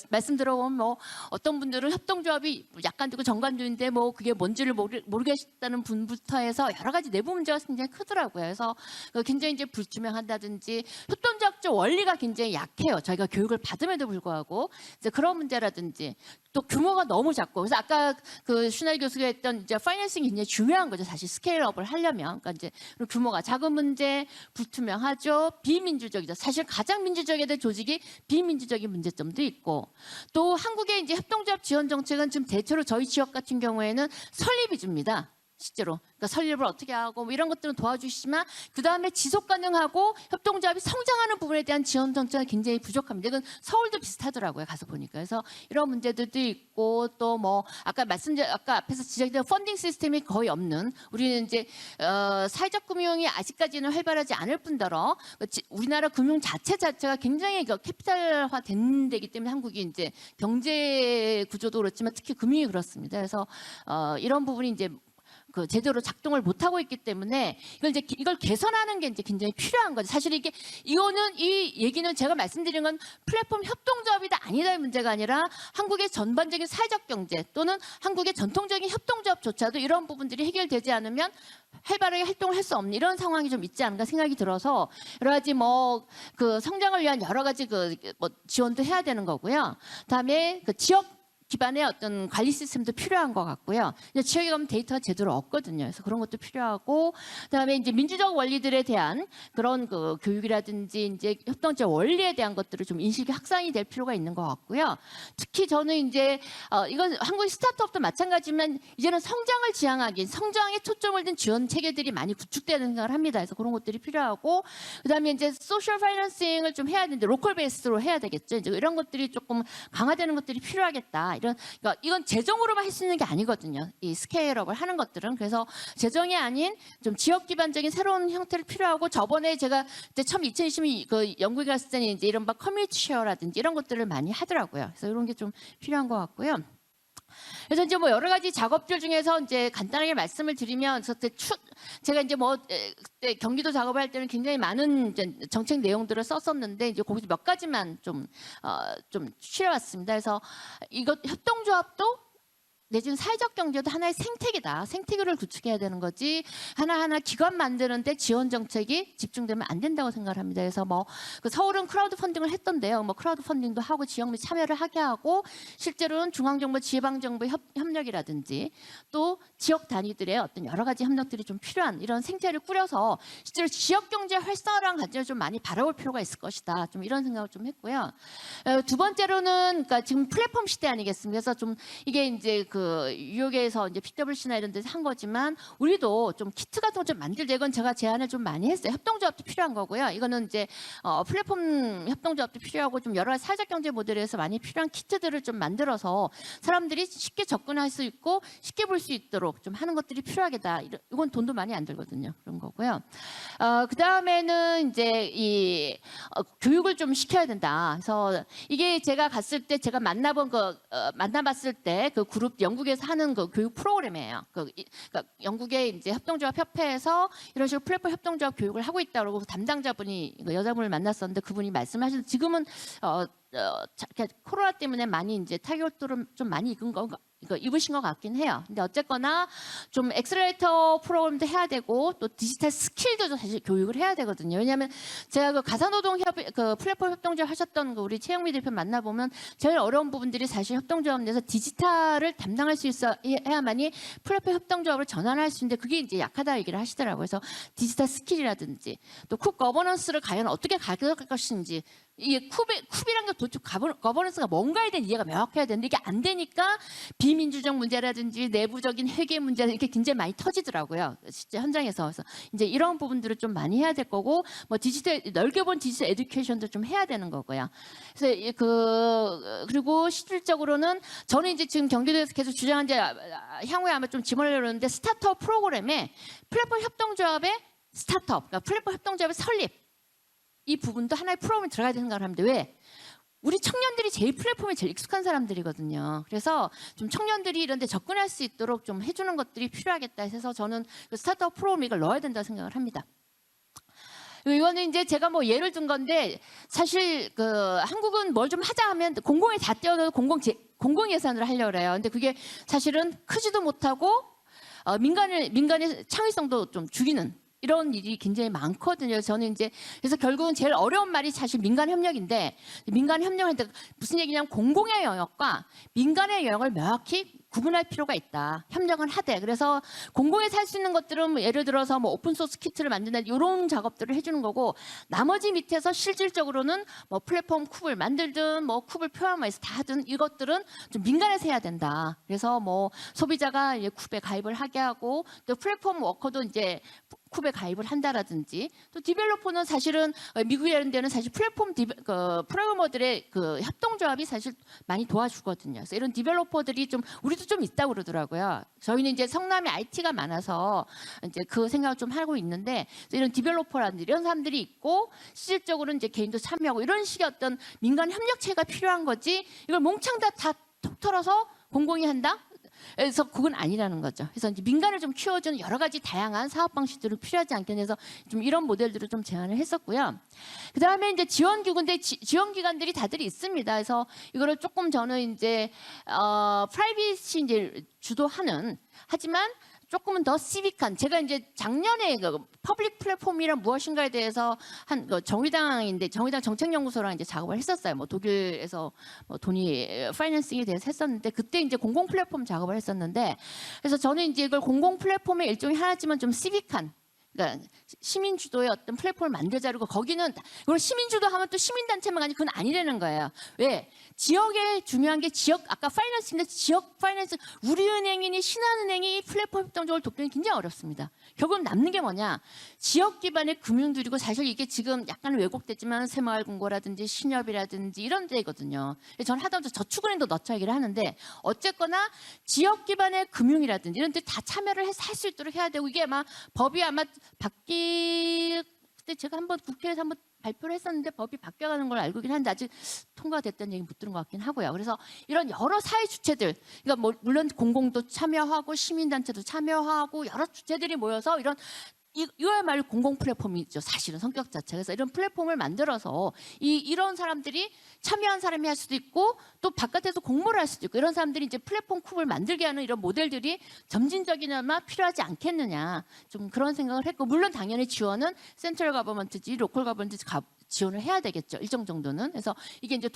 말씀 들어보면 뭐 어떤 분들은 협동조합이 약간되고 정관조인데 뭐 그게 뭔지를 모르겠다는 분부터 해서 여러 가지 내부 문제가 굉장히 크더라고요. 그래서 굉장히 이제 불투명한다든지, 협동조합적 원리가 굉장히 약해요. 저희가 교육을 받음에도 불구하고. 이제 그런 문제라든지, 또 규모가 너무 작고, 그래서 아까 그 슈나이 교수가 했던 이제 파이낸싱이 굉장히 중요한 거죠. 사실 스케일업을 하려면. 그러니까 이제 규모가 작은 문제, 불투명하죠, 비민주적이죠. 사실 가장 민주적이어야 될 조직이 비민주적인 문제점도 있고, 또 한국의 이제 협동조합 지원 정책은 지금 대체로 저희 지역 같은 경우에는 설립 위주입니다. 실제로. 그러니까 설립을 어떻게 하고 뭐 이런 것들은 도와주시지만 그다음에 지속 가능하고 협동조합이 성장하는 부분에 대한 지원 정책이 굉장히 부족합니다. 이건 서울도 비슷하더라고요. 가서 보니까. 그래서 이런 문제들도 있고 또 뭐 아까 앞에서 지적된 펀딩 시스템이 거의 없는 우리는 이제 사회적 금융이 아직까지는 활발하지 않을 뿐더러 우리나라 금융 자체가 굉장히 캐피탈화 된 데기 때문에 한국이 이제 경제 구조도 그렇지만 특히 금융이 그렇습니다. 그래서 이런 부분이 이제 그 제대로 작동을 못 하고 있기 때문에 이걸 개선하는 게 이제 굉장히 필요한 거죠. 사실 이거는 이 얘기는 제가 말씀드린 건 플랫폼 협동조합이다 아니다의 문제가 아니라 한국의 전반적인 사회적 경제 또는 한국의 전통적인 협동조합조차도 이런 부분들이 해결되지 않으면 활발하게 활동을 할 수 없는 이런 상황이 좀 있지 않을까 생각이 들어서 여러 가지 뭐 그 성장을 위한 여러 가지 뭐 지원도 해야 되는 거고요. 그다음에 그 지역 기반의 어떤 관리 시스템도 필요한 것 같고요. 지역에 가면 데이터가 제대로 없거든요. 그래서 그런 것도 필요하고, 그다음에 이제 민주적 원리들에 대한 그런 그 교육이라든지 이제 협동조합 원리에 대한 것들을 좀 인식이 확산이 될 필요가 있는 것 같고요. 특히 저는 이제 이건 한국 스타트업도 마찬가지지만 이제는 성장을 지향하기, 성장에 초점을 둔 지원 체계들이 많이 구축되는 생각을 합니다. 그래서 그런 것들이 필요하고, 그다음에 이제 소셜 파이낸싱을 좀 해야 되는데 로컬 베이스로 해야 되겠죠. 이제 이런 것들이 조금 강화되는 것들이 필요하겠다. 그러니까 이건 재정으로만 할 수 있는 게 아니거든요. 이 스케일업을 하는 것들은. 그래서 재정이 아닌 좀 지역 기반적인 새로운 형태를 필요하고 저번에 제가 그때 처음 2020년 그 영국에 갔을 때는 이제 이런 커뮤니티 쉐어라든지 이런 것들을 많이 하더라고요. 그래서 이런 게 좀 필요한 것 같고요. 그래서 이제 뭐 여러 가지 작업들 중에서 이제 간단하게 말씀을 드리면 제가 이제 뭐 그때 경기도 작업을 할 때는 굉장히 많은 이제 정책 내용들을 썼었는데 이제 거기서 몇 가지만 좀 취해왔습니다. 그래서 이것 협동조합도 내지는 사회적 경제도 하나의 생태계다. 생태계를 구축해야 되는 거지 하나하나 기관 만드는데 지원 정책이 집중되면 안 된다고 생각을 합니다. 그래서 뭐 그 서울은 크라우드 펀딩을 했던데요. 뭐 크라우드 펀딩도 하고 지역 및 참여를 하게 하고 실제로는 중앙정부, 지방정부 협력이라든지 또 지역 단위들의 어떤 여러 가지 협력들이 좀 필요한 이런 생태를 꾸려서 실제로 지역 경제 활성화라는 관점을 좀 많이 바라볼 필요가 있을 것이다. 좀 이런 생각을 좀 했고요. 두 번째로는 그러니까 지금 플랫폼 시대 아니겠습니까? 그래서 좀 이게 이제 그 뉴욕에서 이제 PwC나 이런 데서 한 거지만 우리도 좀 키트 같은 거 좀 만들자. 이건 제가 제안을 좀 많이 했어요. 협동조합도 필요한 거고요. 이거는 이제 플랫폼 협동조합도 필요하고 좀 여러 가지 사회적 경제 모델에서 많이 필요한 키트들을 좀 만들어서 사람들이 쉽게 접근할 수 있고 쉽게 볼 수 있도록 좀 하는 것들이 필요하겠다. 이건 돈도 많이 안 들거든요. 그런 거고요. 그 다음에는 이제 교육을 좀 시켜야 된다. 그래서 이게 제가 갔을 때 제가 만나봤을 때 그 그룹 영국에서 하는 그 교육 프로그램이에요. 그러니까 영국의 이제 협동조합 협회에서 이런 식으로 플랫폼 협동조합 교육을 하고 있다고 여자분이 만났었는데 그분이 말씀하시는 지금은 코로나 때문에 많이 이제 타격도를 좀 많이 입으신 것 같긴 해요. 근데 어쨌거나 좀 엑셀레이터 프로그램도 해야 되고 또 디지털 스킬도 사실 교육을 해야 되거든요. 왜냐하면 제가 그 가사노동 그 플랫폼 협동조합 하셨던 그 우리 최영미 대표 만나보면 제일 어려운 부분들이 사실 협동조합 내에서 디지털을 담당할 수 해야만이 플랫폼 협동조합을 전환할 수 있는데 그게 이제 약하다 얘기를 하시더라고요. 그래서 디지털 스킬이라든지 또 쿡 거버넌스를 과연 어떻게 가져갈 것인지 이게 쿱이란 게 도대체 거버넌스가 뭔가에 대한 이해가 명확해야 되는데 이게 안 되니까 비민주적 문제라든지 내부적인 회계 문제는 이렇게 굉장히 많이 터지더라고요. 실제 현장에서. 그래서 이제 이런 부분들을 좀 많이 해야 될 거고 뭐 넓게 본 디지털 에듀케이션도 좀 해야 되는 거고요. 그래서 그리고 실질적으로는 저는 이제 지금 경기도에서 계속 주장한 지 향후에 아마 좀 집어내려고 하는데 스타트업 프로그램에 플랫폼 협동조합의 스타트업, 그러니까 플랫폼 협동조합의 설립 이 부분도 하나의 프로그램에 들어가야 되는 생각을 합니다. 왜? 우리 청년들이 제일 플랫폼에 제일 익숙한 사람들이거든요. 그래서 좀 청년들이 이런 데 접근할 수 있도록 좀 해주는 것들이 필요하겠다 해서 저는 그 스타트업 프로그램에 이걸 넣어야 된다고 생각을 합니다. 이거는 이제 제가 뭐 예를 든 건데 사실 그 한국은 뭘 좀 하자 하면 공공에 다 떼어넣어 공공 예산으로 하려고 그래요. 근데 그게 사실은 크지도 못하고 민간의 창의성도 좀 죽이는 이런 일이 굉장히 많거든요. 저는 이제 그래서 결국은 제일 어려운 말이 사실 민간 협력인데 민간 협력할 때 무슨 얘기냐면 공공의 영역과 민간의 영역을 명확히 구분할 필요가 있다. 협력은 하되. 그래서 공공에서 할 수 있는 것들은 뭐 예를 들어서 뭐 오픈소스 키트를 만든다 이런 작업들을 해주는 거고 나머지 밑에서 실질적으로는 뭐 플랫폼 쿱을 만들든 뭐 쿱을 표현해서 다 하든 이것들은 좀 민간에서 해야 된다. 그래서 뭐 소비자가 이제 쿱에 가입을 하게 하고 또 플랫폼 워커도 이제 쿱에 가입을 한다라든지 또 디벨로퍼는 사실은 미국이라는 데는 사실 프로그래머들의 그 협동조합이 사실 많이 도와주거든요. 그래서 이런 디벨로퍼들이 좀 우리도 좀 있다고 그러더라고요. 저희는 이제 성남에 IT가 많아서 이제 그 생각을 좀 하고 있는데 이런 디벨로퍼라든지 이런 사람들이 있고 실질적으로 이제 개인도 참여하고 이런 식의 어떤 민간 협력체가 필요한 거지 이걸 몽창 다 톡 털어서 공공이 한다? 그래서 그건 아니라는 거죠. 그래서 이제 민간을 좀 키워주는 여러 가지 다양한 사업 방식들을 필요하지 않겠냐 해서 좀 이런 모델들을 좀 제안을 했었고요. 그 다음에 이제 지원기구인데 지원기관들이 다들 있습니다. 그래서 이거를 조금 저는 이제 프라이빗이 이제 주도하는 하지만 조금은 더 시빅한 제가 이제 작년에 그 퍼블릭 플랫폼이란 무엇인가에 대해서 한 정의당 정책연구소랑 이제 작업을 했었어요. 뭐 독일에서 뭐 돈이 파이낸싱에 대해서 했었는데 그때 이제 공공 플랫폼 작업을 했었는데 그래서 저는 이제 이걸 공공 플랫폼의 일종의 하나지만 좀 시빅한 그러니까 시민 주도의 어떤 플랫폼을 만들자고 거기는 이걸 시민 주도하면 또 시민 단체만 가니 그건 아니라는 거예요. 왜? 지역에 중요한 게 지역 아까 파이낸스인데 지역 파이낸스 우리은행이니 신한은행이 플랫폼 협동조합을 돕기는 굉장히 어렵습니다. 결국 남는 게 뭐냐? 지역 기반의 금융들이고 사실 이게 지금 약간 왜곡됐지만 새마을금고라든지 신협이라든지 이런 데거든요. 저는 하다못해 저축은행도 넣자 얘기를 하는데 어쨌거나 지역 기반의 금융이라든지 이런 데 다 참여를 해서 할 수 있도록 해야 되고 이게 아마 법이 아마 그때 제가 한번 국회에서 한번 발표를 했었는데 법이 바뀌어가는 걸 알고 있긴 한데 아직 통과가 됐다는 얘기 못 들은 것 같긴 하고요. 그래서 이런 여러 사회 주체들, 그러니까 뭐 물론 공공도 참여하고 시민단체도 참여하고 여러 주체들이 모여서 이거야말로 공공 플랫폼이죠. 사실은 성격 자체가. 그래서 이런 플랫폼을 만들어서 이런 사람들이 참여한 사람이 할 수도 있고 또 바깥에서 공모를 할 수도 있고 이런 사람들이 이제 플랫폼 쿱을 만들게 하는 이런 모델들이 점진적이나마 필요하지 않겠느냐. 좀 그런 생각을 했고 물론 당연히 지원은 센트럴 가버먼트지 로컬 가버먼트 지원을 해야 되겠죠. 일정 정도는. 그래서 이게 이제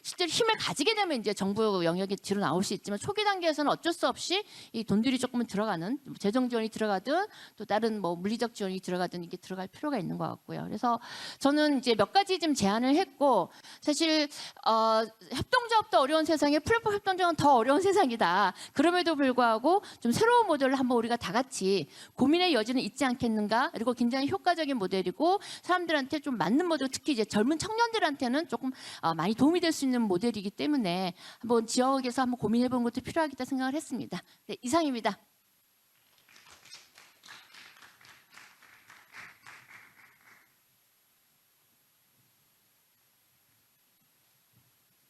실제로 힘을 가지게 되면 이제 정부 영역이 뒤로 나올 수 있지만 초기 단계에서는 어쩔 수 없이 이 돈들이 조금은 들어가는 재정 지원이 들어가든 또 다른 뭐 물리적 지원이 들어가든 이게 들어갈 필요가 있는 것 같고요. 그래서 저는 이제 몇 가지 좀 제안을 했고 사실 협동조합도 어려운 세상에 플랫폼 협동조합은 더 어려운 세상이다. 그럼에도 불구하고 좀 새로운 모델을 한번 우리가 다 같이 고민의 여지는 있지 않겠는가. 그리고 굉장히 효과적인 모델이고 사람들한테 좀 맞는 모델 특히 이제 젊은 청년들한테는 조금 많이 도움이 될 수 있는 모델이기 때문에 한번 지역에서 한번 고민해보는 것도 필요하겠다 생각을 했습니다. 네, 이상입니다.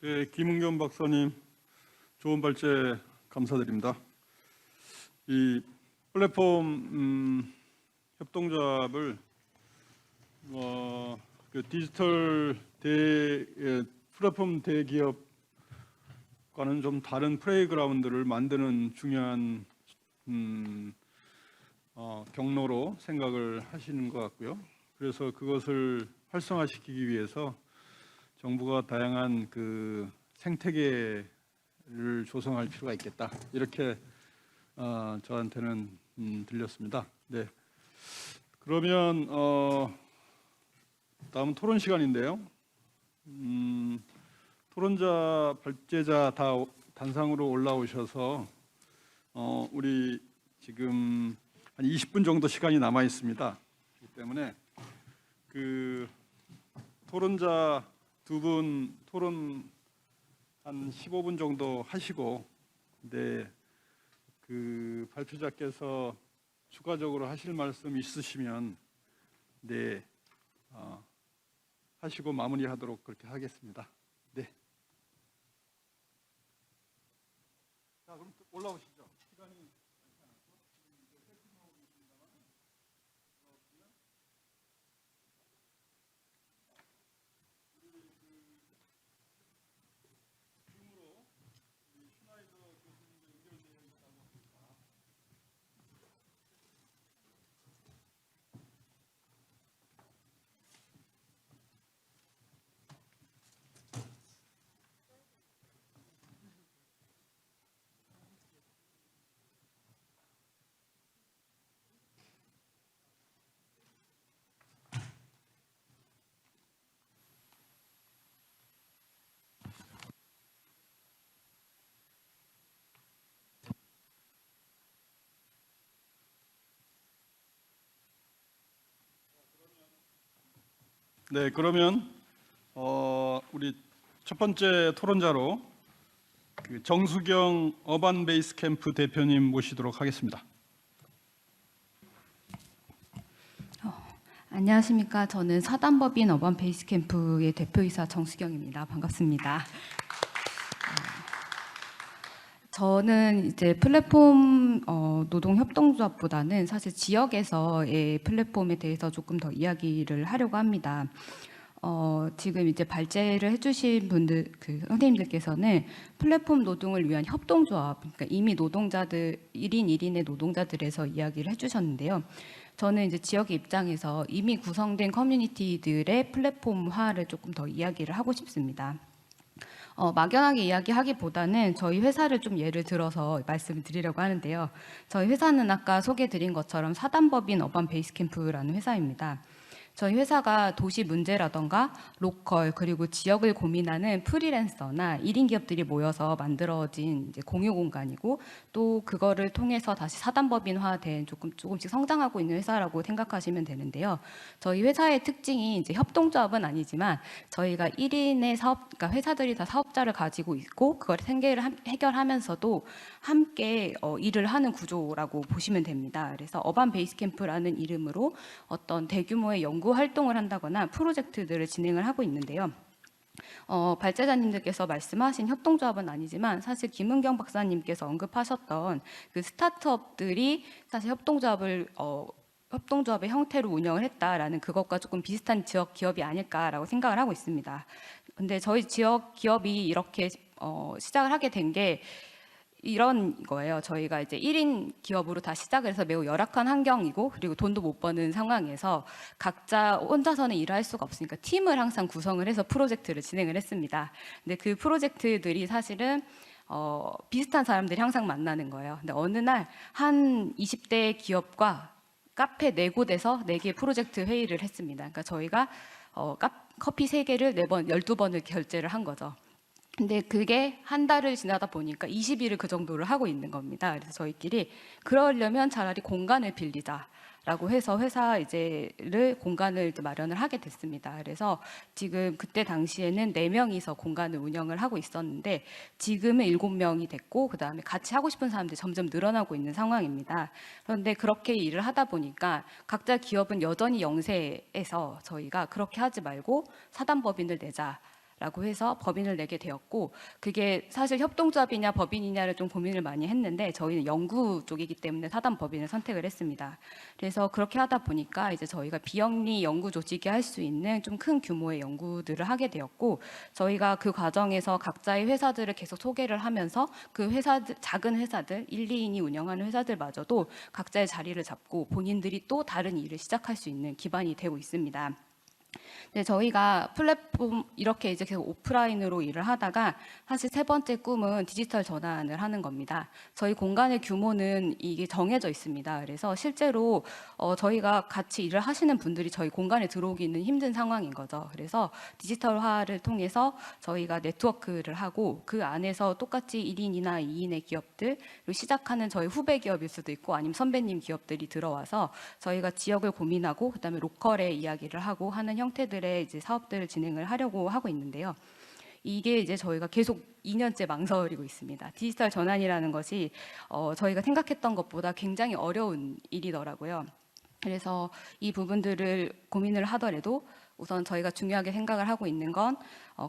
네, 김은겸 박사님 좋은 발제 감사드립니다. 이 플랫폼 협동조합을 그 디지털 플랫폼 대기업과는 좀 다른 플레이그라운드를 만드는 중요한 경로로 생각을 하시는 것 같고요. 그래서 그것을 활성화시키기 위해서 정부가 다양한 그 생태계를 조성할 필요가 있겠다. 이렇게 저한테는 들렸습니다. 네. 그러면 다음은 토론 시간인데요. 토론자, 발제자 다 단상으로 올라오셔서 우리 지금 한 20분 정도 시간이 남아 있습니다. 그렇기 때문에 그 토론자 두 분 토론 한 15분 정도 하시고, 네, 그 발표자께서 추가적으로 하실 말씀 있으시면 네. 하시고 마무리하도록 그렇게 하겠습니다. 네. 자, 그럼 올라오시죠. 시간이 네, 그러면 우리 첫 번째 토론자로 그 정수경 어반 베이스 캠프 대표님 모시도록 하겠습니다. 안녕하십니까. 저는 사단법인 어반 베이스 캠프의 대표이사 정수경입니다. 반갑습니다. 저는 이제 플랫폼 노동협동조합보다는 사실 지역에서의 플랫폼에 대해서 조금 더 이야기를 하려고 합니다. 지금 이제 발제를 해주신 분들, 선생님들께서는 플랫폼 노동을 위한 협동조합, 그러니까 이미 노동자들 1인 1인의 노동자들에서 이야기를 해주셨는데요. 저는 이제 지역의 입장에서 이미 구성된 커뮤니티들의 플랫폼화를 조금 더 이야기를 하고 싶습니다. 막연하게 이야기하기보다는 저희 회사를 좀 예를 들어서 말씀을 드리려고 하는데요. 저희 회사는 아까 소개드린 것처럼 사단법인 어반 베이스 캠프라는 회사입니다. 저희 회사가 도시 문제라던가 로컬 그리고 지역을 고민하는 프리랜서나 1인 기업들이 모여서 만들어진 이제 공유 공간이고 또 그거를 통해서 다시 사단법인화된 조금씩 성장하고 있는 회사라고 생각하시면 되는데요. 저희 회사의 특징이 이제 협동조합은 아니지만 저희가 1인의 사업, 그러니까 회사들이 다 사업자를 가지고 있고 그걸 생계를 해결하면서도 함께 일을 하는 구조라고 보시면 됩니다. 그래서 어반 베이스 캠프라는 이름으로 어떤 대규모의 연구 활동을 한다거나 프로젝트들을 진행을 하고 있는데요. 발제자님들께서 말씀하신 협동조합은 아니지만 사실 김은경 박사님께서 언급하셨던 그 스타트업들이 사실 협동조합의 형태로 운영을 했다라는 그것과 조금 비슷한 지역 기업이 아닐까라고 생각을 하고 있습니다. 근데 저희 지역 기업이 이렇게 시작을 하게 된 게 이런 거예요. 저희가 이제 1인 기업으로 다 시작을 해서 매우 열악한 환경이고 그리고 돈도 못 버는 상황에서 각자 혼자서는 일을 할 수가 없으니까 팀을 항상 구성을 해서 프로젝트를 진행을 했습니다. 근데 그 프로젝트들이 사실은 비슷한 사람들이 항상 만나는 거예요. 근데 어느 날 한 20대 기업과 카페 4곳에서 4개 프로젝트 회의를 했습니다. 그러니까 저희가 커피 3개를 4번, 12번을 결제를 한 거죠. 근데 그게 한 달을 지나다 보니까 20일을 그 정도를 하고 있는 겁니다. 그래서 저희끼리 그러려면 차라리 공간을 빌리자라고 해서 회사를 공간을 이제 마련을 하게 됐습니다. 그래서 지금 그때 당시에는 4명이서 공간을 운영을 하고 있었는데 지금은 7명이 됐고 그다음에 같이 하고 싶은 사람들이 점점 늘어나고 있는 상황입니다. 그런데 그렇게 일을 하다 보니까 각자 기업은 여전히 영세에서 저희가 그렇게 하지 말고 사단법인을 내자. 라고 해서 법인을 내게 되었고 그게 사실 협동조합이냐 법인이냐를 좀 고민을 많이 했는데 저희는 연구 쪽이기 때문에 사단법인을 선택을 했습니다. 그래서 그렇게 하다 보니까 이제 저희가 비영리 연구 조직이 할 수 있는 좀 큰 규모의 연구들을 하게 되었고 저희가 그 과정에서 각자의 회사들을 계속 소개를 하면서 그 회사들 작은 회사들 1, 2인이 운영하는 회사들마저도 각자의 자리를 잡고 본인들이 또 다른 일을 시작할 수 있는 기반이 되고 있습니다. 네, 저희가 플랫폼 이렇게 이제 계속 오프라인으로 일을 하다가 사실 3번째 꿈은 디지털 전환을 하는 겁니다. 저희 공간의 규모는 이게 정해져 있습니다. 그래서 실제로 저희가 같이 일을 하시는 분들이 저희 공간에 들어오기는 힘든 상황인 거죠. 그래서 디지털화를 통해서 저희가 네트워크를 하고 그 안에서 똑같이 1인이나 2인의 기업들 그리고 시작하는 저희 후배 기업일 수도 있고 아니면 선배님 기업들이 들어와서 저희가 지역을 고민하고 그다음에 로컬의 이야기를 하고 하는 형태들의 이제 사업들을 진행을 하려고 하고 있는데요. 이게 이제 저희가 계속 2년째 망설이고 있습니다. 디지털 전환이라는 것이 저희가 생각했던 것보다 굉장히 어려운 일이더라고요. 그래서 이 부분들을 고민을 하더라도 우선 저희가 중요하게 생각을 하고 있는 건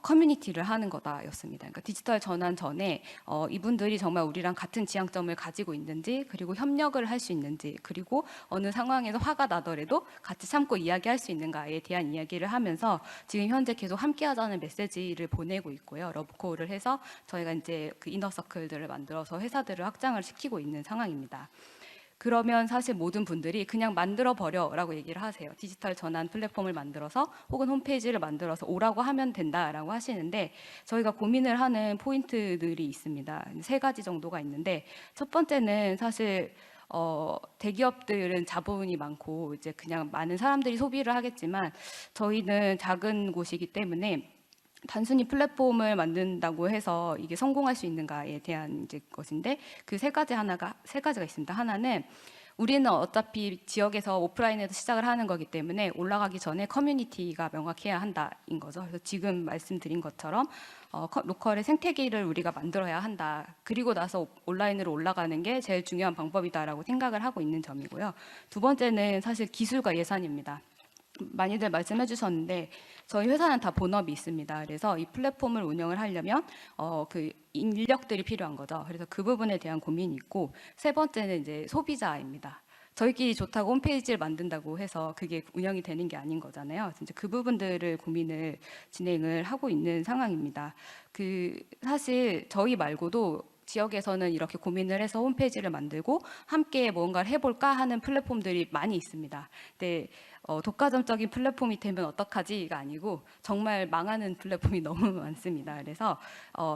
커뮤니티를 하는 거다였습니다. 그러니까 디지털 전환 전에 이분들이 정말 우리랑 같은 지향점을 가지고 있는지 그리고 협력을 할 수 있는지 그리고 어느 상황에서 화가 나더라도 같이 참고 이야기할 수 있는가에 대한 이야기를 하면서 지금 현재 계속 함께하자는 메시지를 보내고 있고요. 러브콜을 해서 저희가 이제 그 이너서클들을 만들어서 회사들을 확장을 시키고 있는 상황입니다. 그러면 사실 모든 분들이 그냥 만들어 버려라고 얘기를 하세요. 디지털 전환 플랫폼을 만들어서 혹은 홈페이지를 만들어서 오라고 하면 된다라고 하시는데 저희가 고민을 하는 포인트들이 있습니다. 3가지 정도가 있는데 첫 번째는 사실 대기업들은 자본이 많고 이제 그냥 많은 사람들이 소비를 하겠지만 저희는 작은 곳이기 때문에 단순히 플랫폼을 만든다고 해서 이게 성공할 수 있는가에 대한 이제 것인데 그 세 가지가 있습니다. 하나는 우리는 어차피 지역에서 오프라인에서 시작을 하는 거기 때문에 올라가기 전에 커뮤니티가 명확해야 한다인 거죠. 그래서 지금 말씀드린 것처럼 로컬의 생태계를 우리가 만들어야 한다. 그리고 나서 온라인으로 올라가는 게 제일 중요한 방법이다라고 생각을 하고 있는 점이고요. 두 번째는 사실 기술과 예산입니다. 많이들 말씀해 주셨는데 저희 회사는 다 본업이 있습니다. 그래서 이 플랫폼을 운영을 하려면 그 인력들이 필요한 거죠. 그래서 그 부분에 대한 고민이 있고, 세 번째는 이제 소비자입니다. 저희끼리 좋다고 홈페이지를 만든다고 해서 그게 운영이 되는 게 아닌 거잖아요. 진짜 그 부분들을 고민을 진행을 하고 있는 상황입니다. 그 사실 저희 말고도 지역에서는 이렇게 고민을 해서 홈페이지를 만들고 함께 뭔가를 해볼까 하는 플랫폼들이 많이 있습니다. 근데 독과점적인 플랫폼이 되면 어떡하지가 아니고 정말 망하는 플랫폼이 너무 많습니다. 그래서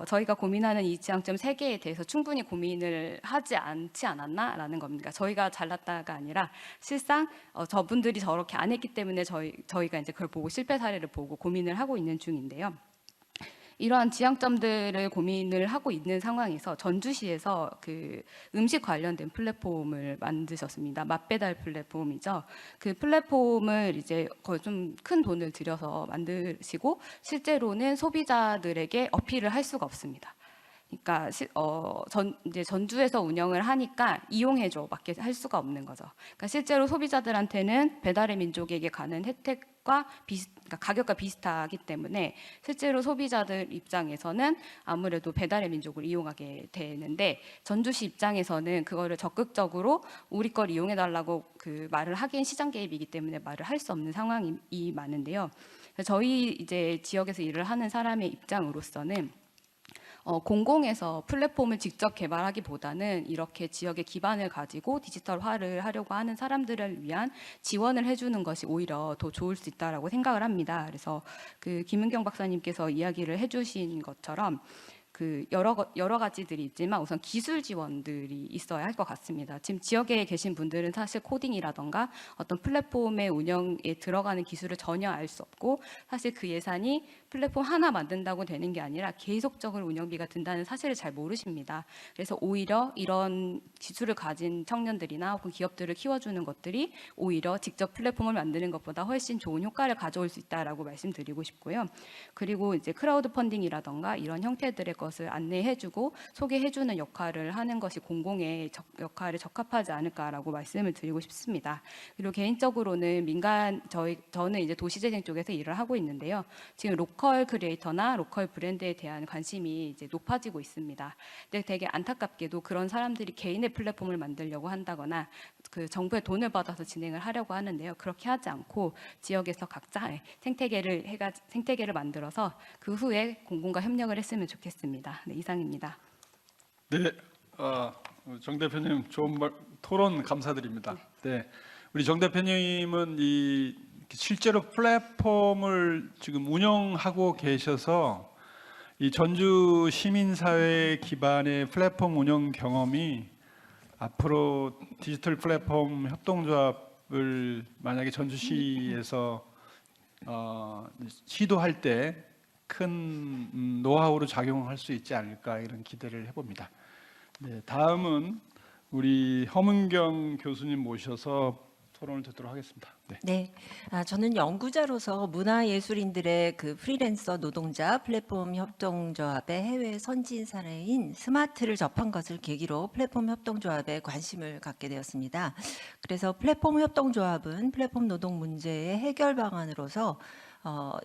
저희가 고민하는 이 지향점 3개에 대해서 충분히 고민을 하지 않지 않았나라는 겁니다. 저희가 잘났다가 아니라 실상 저분들이 저렇게 안 했기 때문에 저희가 이제 그걸 보고 실패 사례를 보고 고민을 하고 있는 중인데요. 이러한 지향점들을 고민을 하고 있는 상황에서 전주시에서 그 음식 관련된 플랫폼을 만드셨습니다. 맛배달 플랫폼이죠. 그 플랫폼을 이제 거의 좀 큰 돈을 들여서 만드시고 실제로는 소비자들에게 어필을 할 수가 없습니다. 그러니까 이제 전주에서 운영을 하니까 이용해줘 밖에 할 수가 없는 거죠. 그러니까 실제로 소비자들한테는 배달의 민족에게 가는 혜택과 그러니까 가격과 비슷하기 때문에 실제로 소비자들 입장에서는 아무래도 배달의 민족을 이용하게 되는데, 전주시 입장에서는 그거를 적극적으로 우리 걸 이용해달라고 그 말을 하기엔 시장 개입이기 때문에 말을 할 수 없는 상황이 많은데요. 저희 이제 지역에서 일을 하는 사람의 입장으로서는 공공에서 플랫폼을 직접 개발하기보다는 이렇게 지역의 기반을 가지고 디지털화를 하려고 하는 사람들을 위한 지원을 해주는 것이 오히려 더 좋을 수 있다라고 생각을 합니다. 그래서 그 김은경 박사님께서 이야기를 해주신 것처럼 그 여러 가지들이 있지만 우선 기술 지원들이 있어야 할 것 같습니다. 지금 지역에 계신 분들은 사실 코딩이라던가 어떤 플랫폼의 운영에 들어가는 기술을 전혀 알 수 없고, 사실 그 예산이 플랫폼 하나 만든다고 되는 게 아니라 계속적으로 운영비가 든다는 사실을 잘 모르십니다. 그래서 오히려 이런 기술을 가진 청년들이나 혹은 기업들을 키워주는 것들이 오히려 직접 플랫폼을 만드는 것보다 훨씬 좋은 효과를 가져올 수 있다라고 말씀드리고 싶고요. 그리고 이제 크라우드 펀딩이라던가 이런 형태들의 것을 안내해주고 소개해주는 역할을 하는 것이 공공의 역할에 적합하지 않을까라고 말씀을 드리고 싶습니다. 그리고 개인적으로는 저는 이제 도시재생 쪽에서 일을 하고 있는데요. 지금 로컬 크리에이터나 로컬 브랜드에 대한 관심이 이제 높아지고 있습니다. 근데 되게 안타깝게도 그런 사람들이 개인의 플랫폼을 만들려고 한다거나 그 정부의 돈을 받아서 진행을 하려고 하는데요. 그렇게 하지 않고 지역에서 각자 생태계를 만들어서 그 후에 공공과 협력을 했으면 좋겠습니다. 네, 이상입니다. 네, 정 대표님 좋은 토론 감사드립니다. 네, 우리 정 대표님은 실제로 플랫폼을 지금 운영하고 계셔서 이 전주 시민사회 기반의 플랫폼 운영 경험이 앞으로 디지털 플랫폼 협동조합을 만약에 전주시에서 시도할 때 큰 노하우로 작용할 수 있지 않을까 이런 기대를 해봅니다. 네, 다음은 우리 허문경 교수님 모셔서 토론을 듣도록 하겠습니다. 네. 네, 저는 연구자로서 문화예술인들의 그 프리랜서 노동자 플랫폼 협동조합의 해외 선진 사례인 스마트를 접한 것을 계기로 플랫폼 협동조합에 관심을 갖게 되었습니다. 그래서 플랫폼 협동조합은 플랫폼 노동 문제의 해결 방안으로서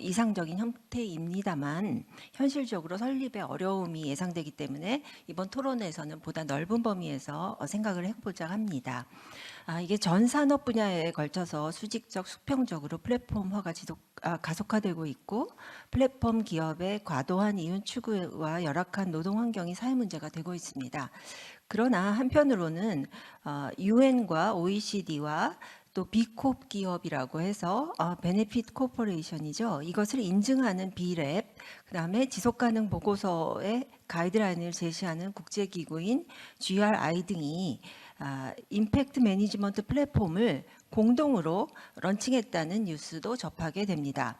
이상적인 형태입니다만 현실적으로 설립에 어려움이 예상되기 때문에 이번 토론에서는 보다 넓은 범위에서 생각을 해보자 합니다. 이게 전 산업 분야에 걸쳐서 수직적 수평적으로 플랫폼화가 가속화되고 있고 플랫폼 기업의 과도한 이윤 추구와 열악한 노동 환경이 사회 문제가 되고 있습니다. 그러나 한편으로는 UN과 OECD와 또 비콥 기업이라고 해서 베네핏 코퍼레이션이죠. 이것을 인증하는 비랩, 그다음에 지속가능 보고서의 가이드라인을 제시하는 국제기구인 GRI 등이 임팩트 매니지먼트 플랫폼을 공동으로 런칭했다는 뉴스도 접하게 됩니다.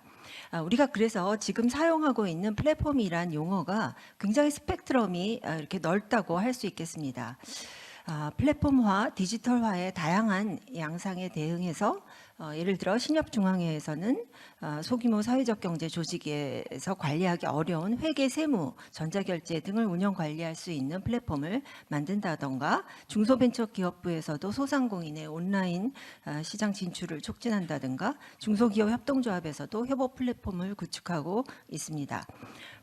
우리가 그래서 지금 사용하고 있는 플랫폼이란 용어가 굉장히 스펙트럼이 이렇게 넓다고 할 수 있겠습니다. 플랫폼화, 디지털화의 다양한 양상에 대응해서 예를 들어 신협중앙회에서는 소규모 사회적 경제 조직에서 관리하기 어려운 회계, 세무, 전자결제 등을 운영 관리할 수 있는 플랫폼을 만든다던가, 중소벤처기업부에서도 소상공인의 온라인 시장 진출을 촉진한다든가, 중소기업 협동조합에서도 협업 플랫폼을 구축하고 있습니다.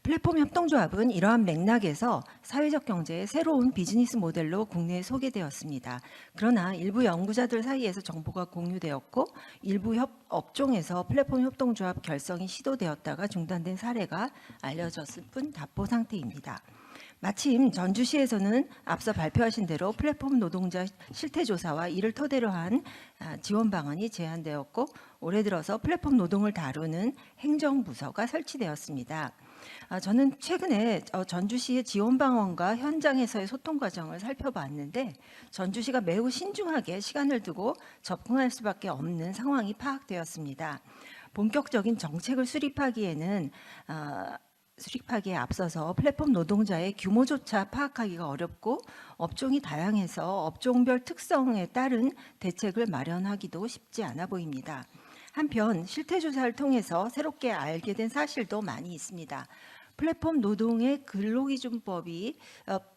플랫폼 협동조합은 이러한 맥락에서 사회적 경제의 새로운 비즈니스 모델로 국내에 소개되었습니다. 그러나 일부 연구자들 사이에서 정보가 공유되었고 일부 업종에서 플랫폼 협동조합 결성이 시도되었다가 중단된 사례가 알려졌을 뿐 답보 상태입니다. 마침 전주시에서는 앞서 발표하신 대로 플랫폼 노동자 실태조사와 이를 토대로 한 지원 방안이 제안되었고, 올해 들어서 플랫폼 노동을 다루는 행정부서가 설치되었습니다. 저는 최근에 전주시의 지원 방안과 현장에서의 소통 과정을 살펴봤는데, 전주시가 매우 신중하게 시간을 두고 접근할 수밖에 없는 상황이 파악되었습니다. 본격적인 정책을 수립하기에 앞서서 플랫폼 노동자의 규모조차 파악하기가 어렵고, 업종이 다양해서 업종별 특성에 따른 대책을 마련하기도 쉽지 않아 보입니다. 한편 실태조사를 통해서 새롭게 알게 된 사실도 많이 있습니다. 플랫폼 노동의 근로기준법이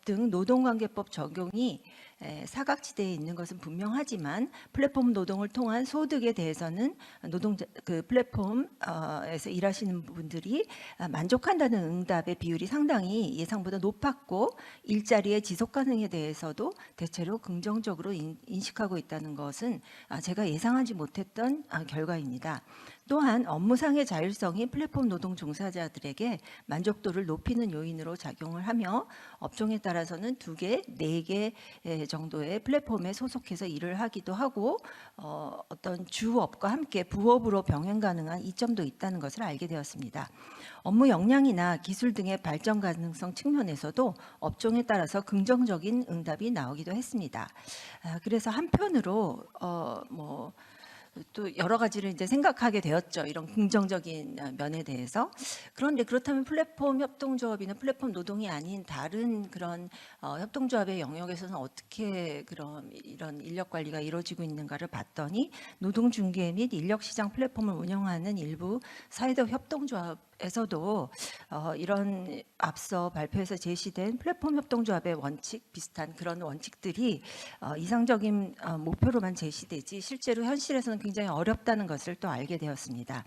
등 노동관계법 적용이 사각지대에 있는 것은 분명하지만, 플랫폼 노동을 통한 소득에 대해서는 플랫폼에서 일하시는 분들이 만족한다는 응답의 비율이 상당히 예상보다 높았고, 일자리의 지속 가능에 대해서도 대체로 긍정적으로 인식하고 있다는 것은 제가 예상하지 못했던 결과입니다. 또한 업무상의 자율성이 플랫폼 노동 종사자들에게 만족도를 높이는 요인으로 작용을 하며, 업종에 따라서는 2개, 4개 정도의 플랫폼에 소속해서 일을 하기도 하고, 어떤 주업과 함께 부업으로 병행 가능한 이점도 있다는 것을 알게 되었습니다. 업무 역량이나 기술 등의 발전 가능성 측면에서도 업종에 따라서 긍정적인 응답이 나오기도 했습니다. 그래서 한편으로 또 여러 가지를 이제 생각하게 되었죠. 이런 긍정적인 면에 대해서. 그런데 그렇다면 플랫폼 협동조합이나 플랫폼 노동이 아닌 다른 그런 협동조합의 영역에서는 어떻게 이런 인력 관리가 이루어지고 있는가를 봤더니, 노동중개 및 인력시장 플랫폼을 운영하는 일부 사회적 협동조합에서도 이런 앞서 발표에서 제시된 플랫폼 협동조합의 원칙, 비슷한 그런 원칙들이 이상적인 목표로만 제시되지 실제로 현실에서는 굉장히 어렵다는 것을 또 알게 되었습니다.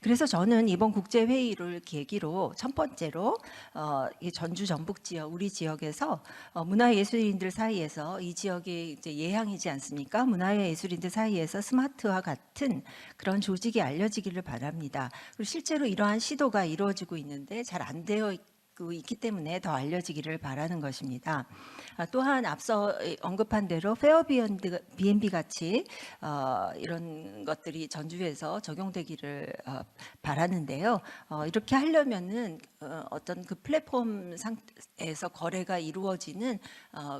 그래서 저는 이번 국제회의를 계기로 첫 번째로 이 전주 전북 지역, 우리 지역에서 문화예술인들 사이에서, 이 지역이 이제 예향이지 않습니까? 문화예술인들 사이에서 스마트와 같은 그런 조직이 알려지기를 바랍니다. 그리고 실제로 이러한 시도가 이루어지고 있는데 잘 안 되어 있기 때문에 더 알려지기를 바라는 것입니다. 또한 앞서 언급한 대로 페어 B&B 같이 이런 것들이 전주에서 적용되기를 바라는데요. 이렇게 하려면은 어떤 그 플랫폼에서 거래가 이루어지는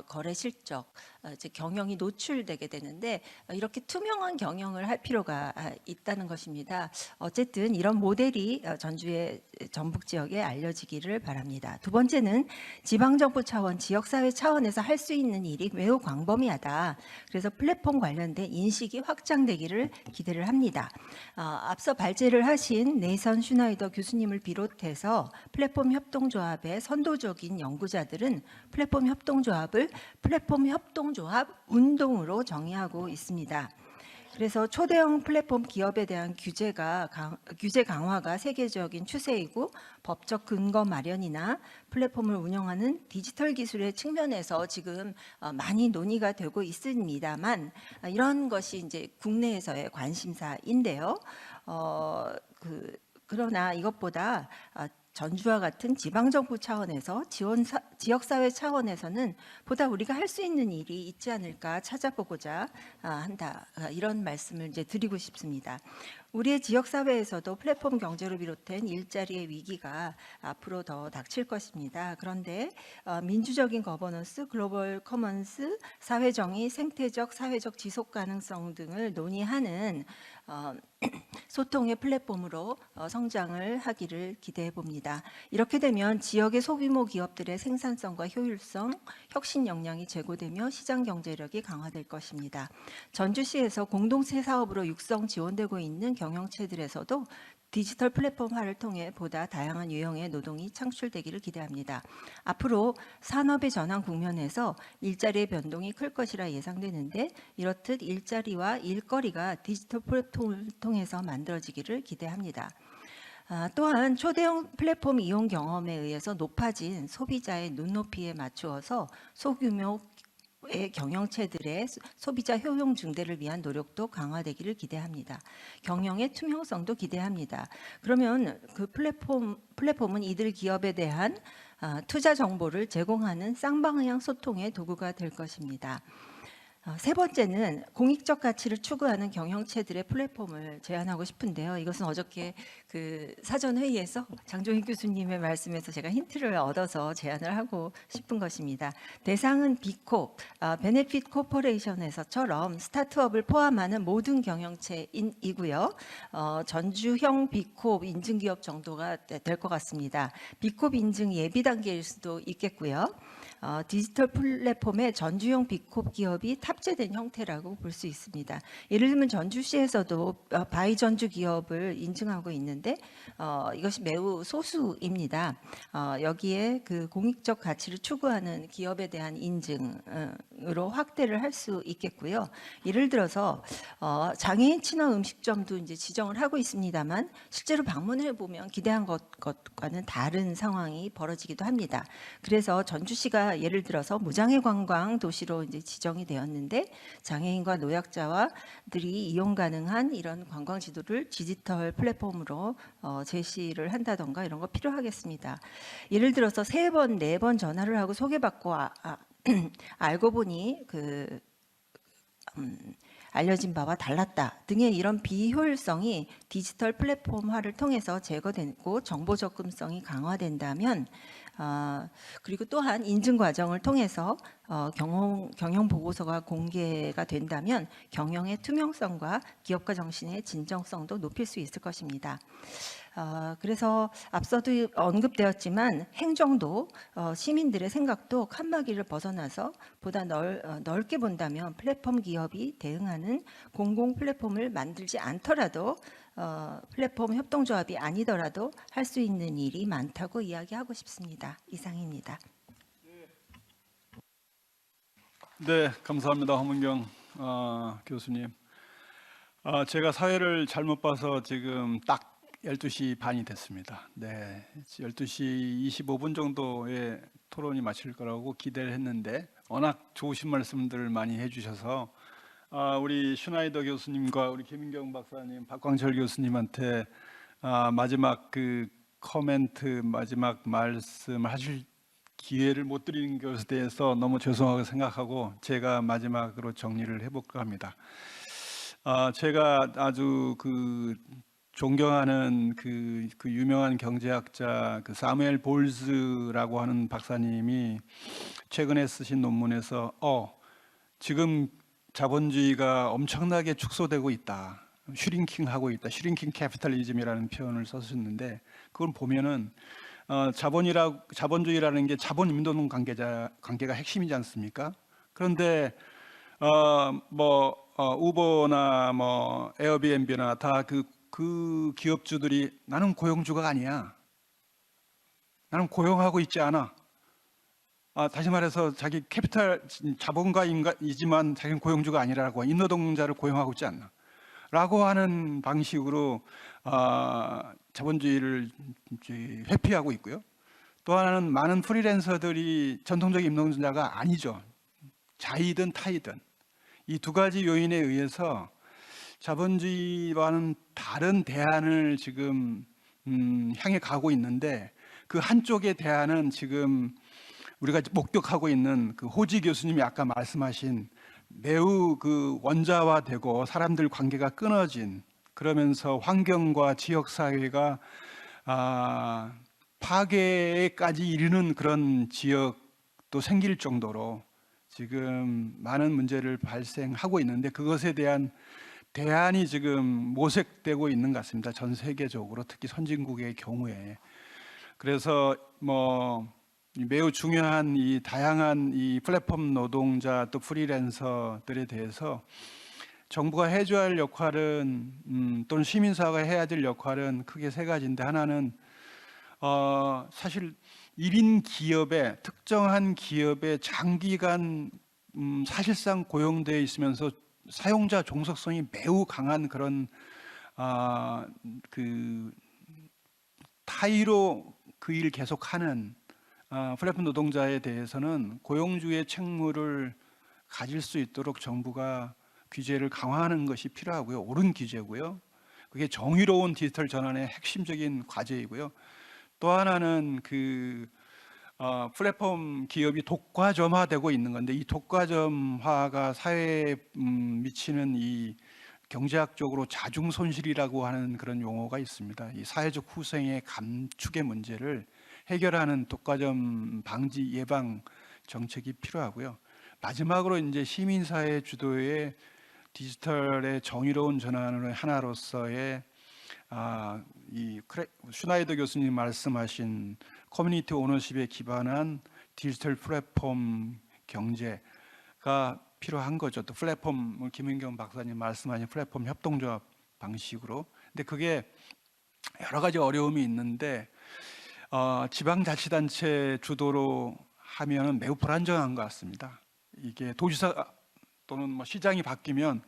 거래 실적, 즉 경영이 노출되게 되는데, 이렇게 투명한 경영을 할 필요가 있다는 것입니다. 어쨌든 이런 모델이 전주의 전북 지역에 알려지기를 바랍니다. 두 번째는 지방정부 차원, 지역사회 차원에서 할 수 있는 일이 매우 광범위하다. 그래서 플랫폼 관련된 인식이 확장되기를 기대를 합니다. 앞서 발제를 하신 네이선 슈나이더 교수님을 비롯해서 플랫폼 협동조합의 선도적인 연구자들은 플랫폼 협동조합을 플랫폼 협동조합 운동으로 정의하고 있습니다. 그래서 초대형 플랫폼 기업에 대한 규제 강화가 세계적인 추세이고, 법적 근거 마련이나 플랫폼을 운영하는 디지털 기술의 측면에서 지금 많이 논의가 되고 있습니다만, 이런 것이 이제 국내에서의 관심사인데요. 그러나 이것보다 전주와 같은 지방정부 차원에서 지역사회 차원에서는 보다 우리가 할 수 있는 일이 있지 않을까 찾아보고자 한다. 이런 말씀을 이제 드리고 싶습니다. 우리의 지역사회에서도 플랫폼 경제로 비롯된 일자리의 위기가 앞으로 더 닥칠 것입니다. 그런데 민주적인 거버넌스, 글로벌 커먼스, 사회정의, 생태적, 사회적 지속 가능성 등을 논의하는 소통의 플랫폼으로 성장을 하기를 기대해 봅니다. 이렇게 되면 지역의 소규모 기업들의 생산성과 효율성, 혁신 역량이 제고되며 시장 경제력이 강화될 것입니다. 전주시에서 공동체 사업으로 육성 지원되고 있는 경영체들에서도 디지털 플랫폼화를 통해 보다 다양한 유형의 노동이 창출되기를 기대합니다. 앞으로 산업의 전환 국면에서 일자리의 변동이 클 것이라 예상되는데 이렇듯 일자리와 일거리가 디지털 플랫폼을 통해서 만들어지기를 기대합니다. 또한 초대형 플랫폼 이용 경험에 의해서 높아진 소비자의 눈높이에 맞추어서 소규모 의 경영체들의 소비자 효용 증대를 위한 노력도 강화되기를 기대합니다. 경영의 투명성도 기대합니다. 그러면 그 플랫폼은 이들 기업에 대한 투자 정보를 제공하는 쌍방향 소통의 도구가 될 것입니다. 세 번째는 공익적 가치를 추구하는 경영체들의 플랫폼을 제안하고 싶은데요. 이것은 어저께 그 사전 회의에서 장종익 교수님의 말씀에서 제가 힌트를 얻어서 제안을 하고 싶은 것입니다. 대상은 비콥, 베네핏 코퍼레이션에서처럼 스타트업을 포함하는 모든 경영체이고요. 전주형 비콥 인증기업 정도가 될 것 같습니다. 비콥 인증 예비 단계일 수도 있겠고요. 디지털 플랫폼에 전주형 비콥 기업이 탑재된 형태라고 볼 수 있습니다. 예를 들면 전주시에서도 바이전주 기업을 인증하고 있는데 이것이 매우 소수입니다. 여기에 그 공익적 가치를 추구하는 기업에 대한 인증으로 확대를 할 수 있겠고요. 예를 들어서 장애인 친화 음식점도 이제 지정을 하고 있습니다만 실제로 방문해 보면 기대한 것과는 다른 상황이 벌어지기도 합니다. 그래서 전주시가 예를 들어서 무장애 관광 도시로 이제 지정이 되었는데 장애인과 노약자들이 이용 가능한 이런 관광 지도를 디지털 플랫폼으로 제시를 한다던가 이런 거 필요하겠습니다. 예를 들어서 3번, 4번 전화를 하고 소개받고 알고 보니 알려진 바와 달랐다 등의 이런 비효율성이 디지털 플랫폼화를 통해서 제거되고 정보 접근성이 강화된다면 그리고 또한 인증 과정을 통해서 경영 보고서가 공개가 된다면 경영의 투명성과 기업가 정신의 진정성도 높일 수 있을 것입니다. 그래서 앞서도 언급되었지만 행정도 시민들의 생각도 칸막이를 벗어나서 보다 넓게 본다면 플랫폼 기업이 대응하는 공공 플랫폼을 만들지 않더라도 플랫폼 협동조합이 아니더라도 할 수 있는 일이 많다고 이야기하고 싶습니다. 이상입니다. 네, 감사합니다. 허문경 교수님. 제가 사회를 잘못 봐서 지금 딱 12시 반이 됐습니다. 네, 12시 25분 정도에 토론이 마칠 거라고 기대를 했는데 워낙 좋으신 말씀들을 많이 해주셔서 우리 슈나이더 교수님과 우리 김인경 박사님, 박광철 교수님한테 마지막 그 코멘트, 마지막 말씀을 하실 기회를 못 드리는 것에 대해서 너무 죄송하게 생각하고 제가 마지막으로 정리를 해볼까 합니다. 제가 아주 존경하는 그 유명한 경제학자 사무엘 볼즈라고 하는 박사님이 최근에 쓰신 논문에서 지금 자본주의가 엄청나게 축소되고 있다, 슈링킹하고 있다, 슈링킹 캐피탈리즘이라는 표현을 썼었는데 그걸 보면은 자본주의라는 게 자본 임노동 관계가 핵심이지 않습니까? 그런데 우버나 에어비앤비나 다 그 기업주들이 나는 고용주가 아니야, 나는 고용하고 있지 않아. 다시 말해서 자기 캐피탈 자본가이지만 자기는 고용주가 아니라고, 임노동자를 고용하고 있지 않나 라고 하는 방식으로 자본주의를 회피하고 있고요. 또 하나는 많은 프리랜서들이 전통적인 임노동자가 아니죠. 자이든 타이든 이 두 가지 요인에 의해서 자본주의와는 다른 대안을 지금 향해 가고 있는데 그 한쪽의 대안은 지금 우리가 목격하고 있는 호지 교수님이 아까 말씀하신 매우 원자화되고 사람들 관계가 끊어진, 그러면서 환경과 지역 사회가 파괴까지 이르는 그런 지역도 생길 정도로 지금 많은 문제를 발생하고 있는데 그것에 대한 대안이 지금 모색되고 있는 것 같습니다. 전 세계적으로 특히 선진국의 경우에. 그래서 뭐 매우 중요한 이 다양한 이 플랫폼 노동자 또 프리랜서들에 대해서 정부가 해줘야 할 역할은 또는 시민사회가 해야 될 역할은 크게 세 가지인데, 하나는 사실 1인 기업에 특정한 기업에 장기간 사실상 고용되어 있으면서 사용자 종속성이 매우 강한 그런 그 타의로 그 일 계속하는 플랫폼 노동자에 대해서는 고용주의 책무를 가질 수 있도록 정부가 규제를 강화하는 것이 필요하고요. 옳은 규제고요. 그게 정의로운 디지털 전환의 핵심적인 과제이고요. 또 하나는 그 플랫폼 기업이 독과점화되고 있는 건데, 이 독과점화가 사회에 미치는 이 경제학적으로 자중 손실이라고 하는 그런 용어가 있습니다. 이 사회적 후생의 감축의 문제를 해결하는 독과점 방지 예방 정책이 필요하고요. 마지막으로 이제 시민사회 주도의 디지털의 정의로운 전환의 하나로서의 이 슈나이더 교수님 말씀하신 커뮤니티 오너십에 기반한 디지털 플랫폼 경제가 필요한 거죠. 또 플랫폼, 김은경 박사님 말씀하신 플랫폼 협동조합 방식으로. 근데 그게 여러 가지 어려움이 있는데 지방자치단체 주도로 하면은 매우 불안정한 것 같습니다. 이게 도지사 또는 뭐 시장이 바뀌면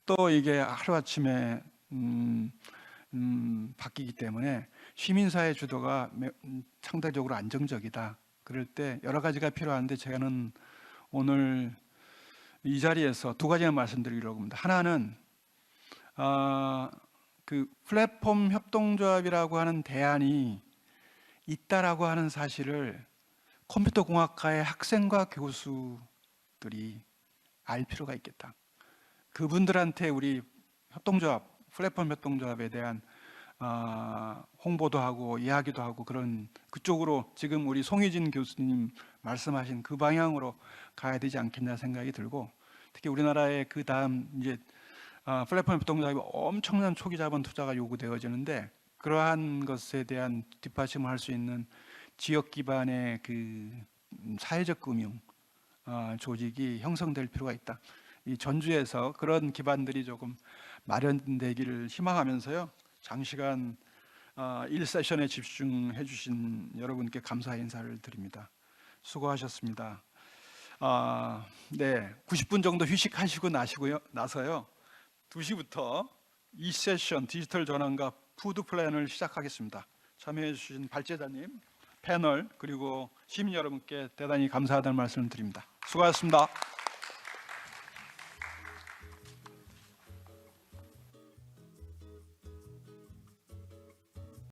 또 이게 하루아침에 바뀌기 때문에 시민사회 주도가 상대적으로 안정적이다. 그럴 때 여러 가지가 필요한데, 저는 오늘 이 자리에서 두 가지만 말씀드리려고 합니다. 하나는 그 플랫폼 협동조합이라고 하는 대안이 있다라고 하는 사실을 컴퓨터 공학과의 학생과 교수들이 알 필요가 있겠다. 그분들한테 우리 협동조합, 플랫폼 협동조합에 대한 홍보도 하고 이야기도 하고, 그런 그쪽으로 지금 우리 송희진 교수님 말씀하신 그 방향으로 가야 되지 않겠냐 생각이 들고, 특히 우리나라의 그 다음 이제 플랫폼 협동조합이 엄청난 초기 자본 투자가 요구되어지는데, 그러한 것에 대한 뒷받침을 할 수 있는 지역 기반의 그 사회적 금융 조직이 형성될 필요가 있다. 이 전주에서 그런 기반들이 조금 마련되기를 희망하면서요, 장시간 1세션에 집중해 주신 여러분께 감사 인사를 드립니다. 수고하셨습니다. 네, 90분 정도 휴식하시고 나서요 2시부터 2세션 디지털 전환과 푸드 플랜을 시작하겠습니다. 참여해 주신 발제자님, 패널, 그리고 시민 여러분께 대단히 감사하다는 말씀을 드립니다. 수고하셨습니다.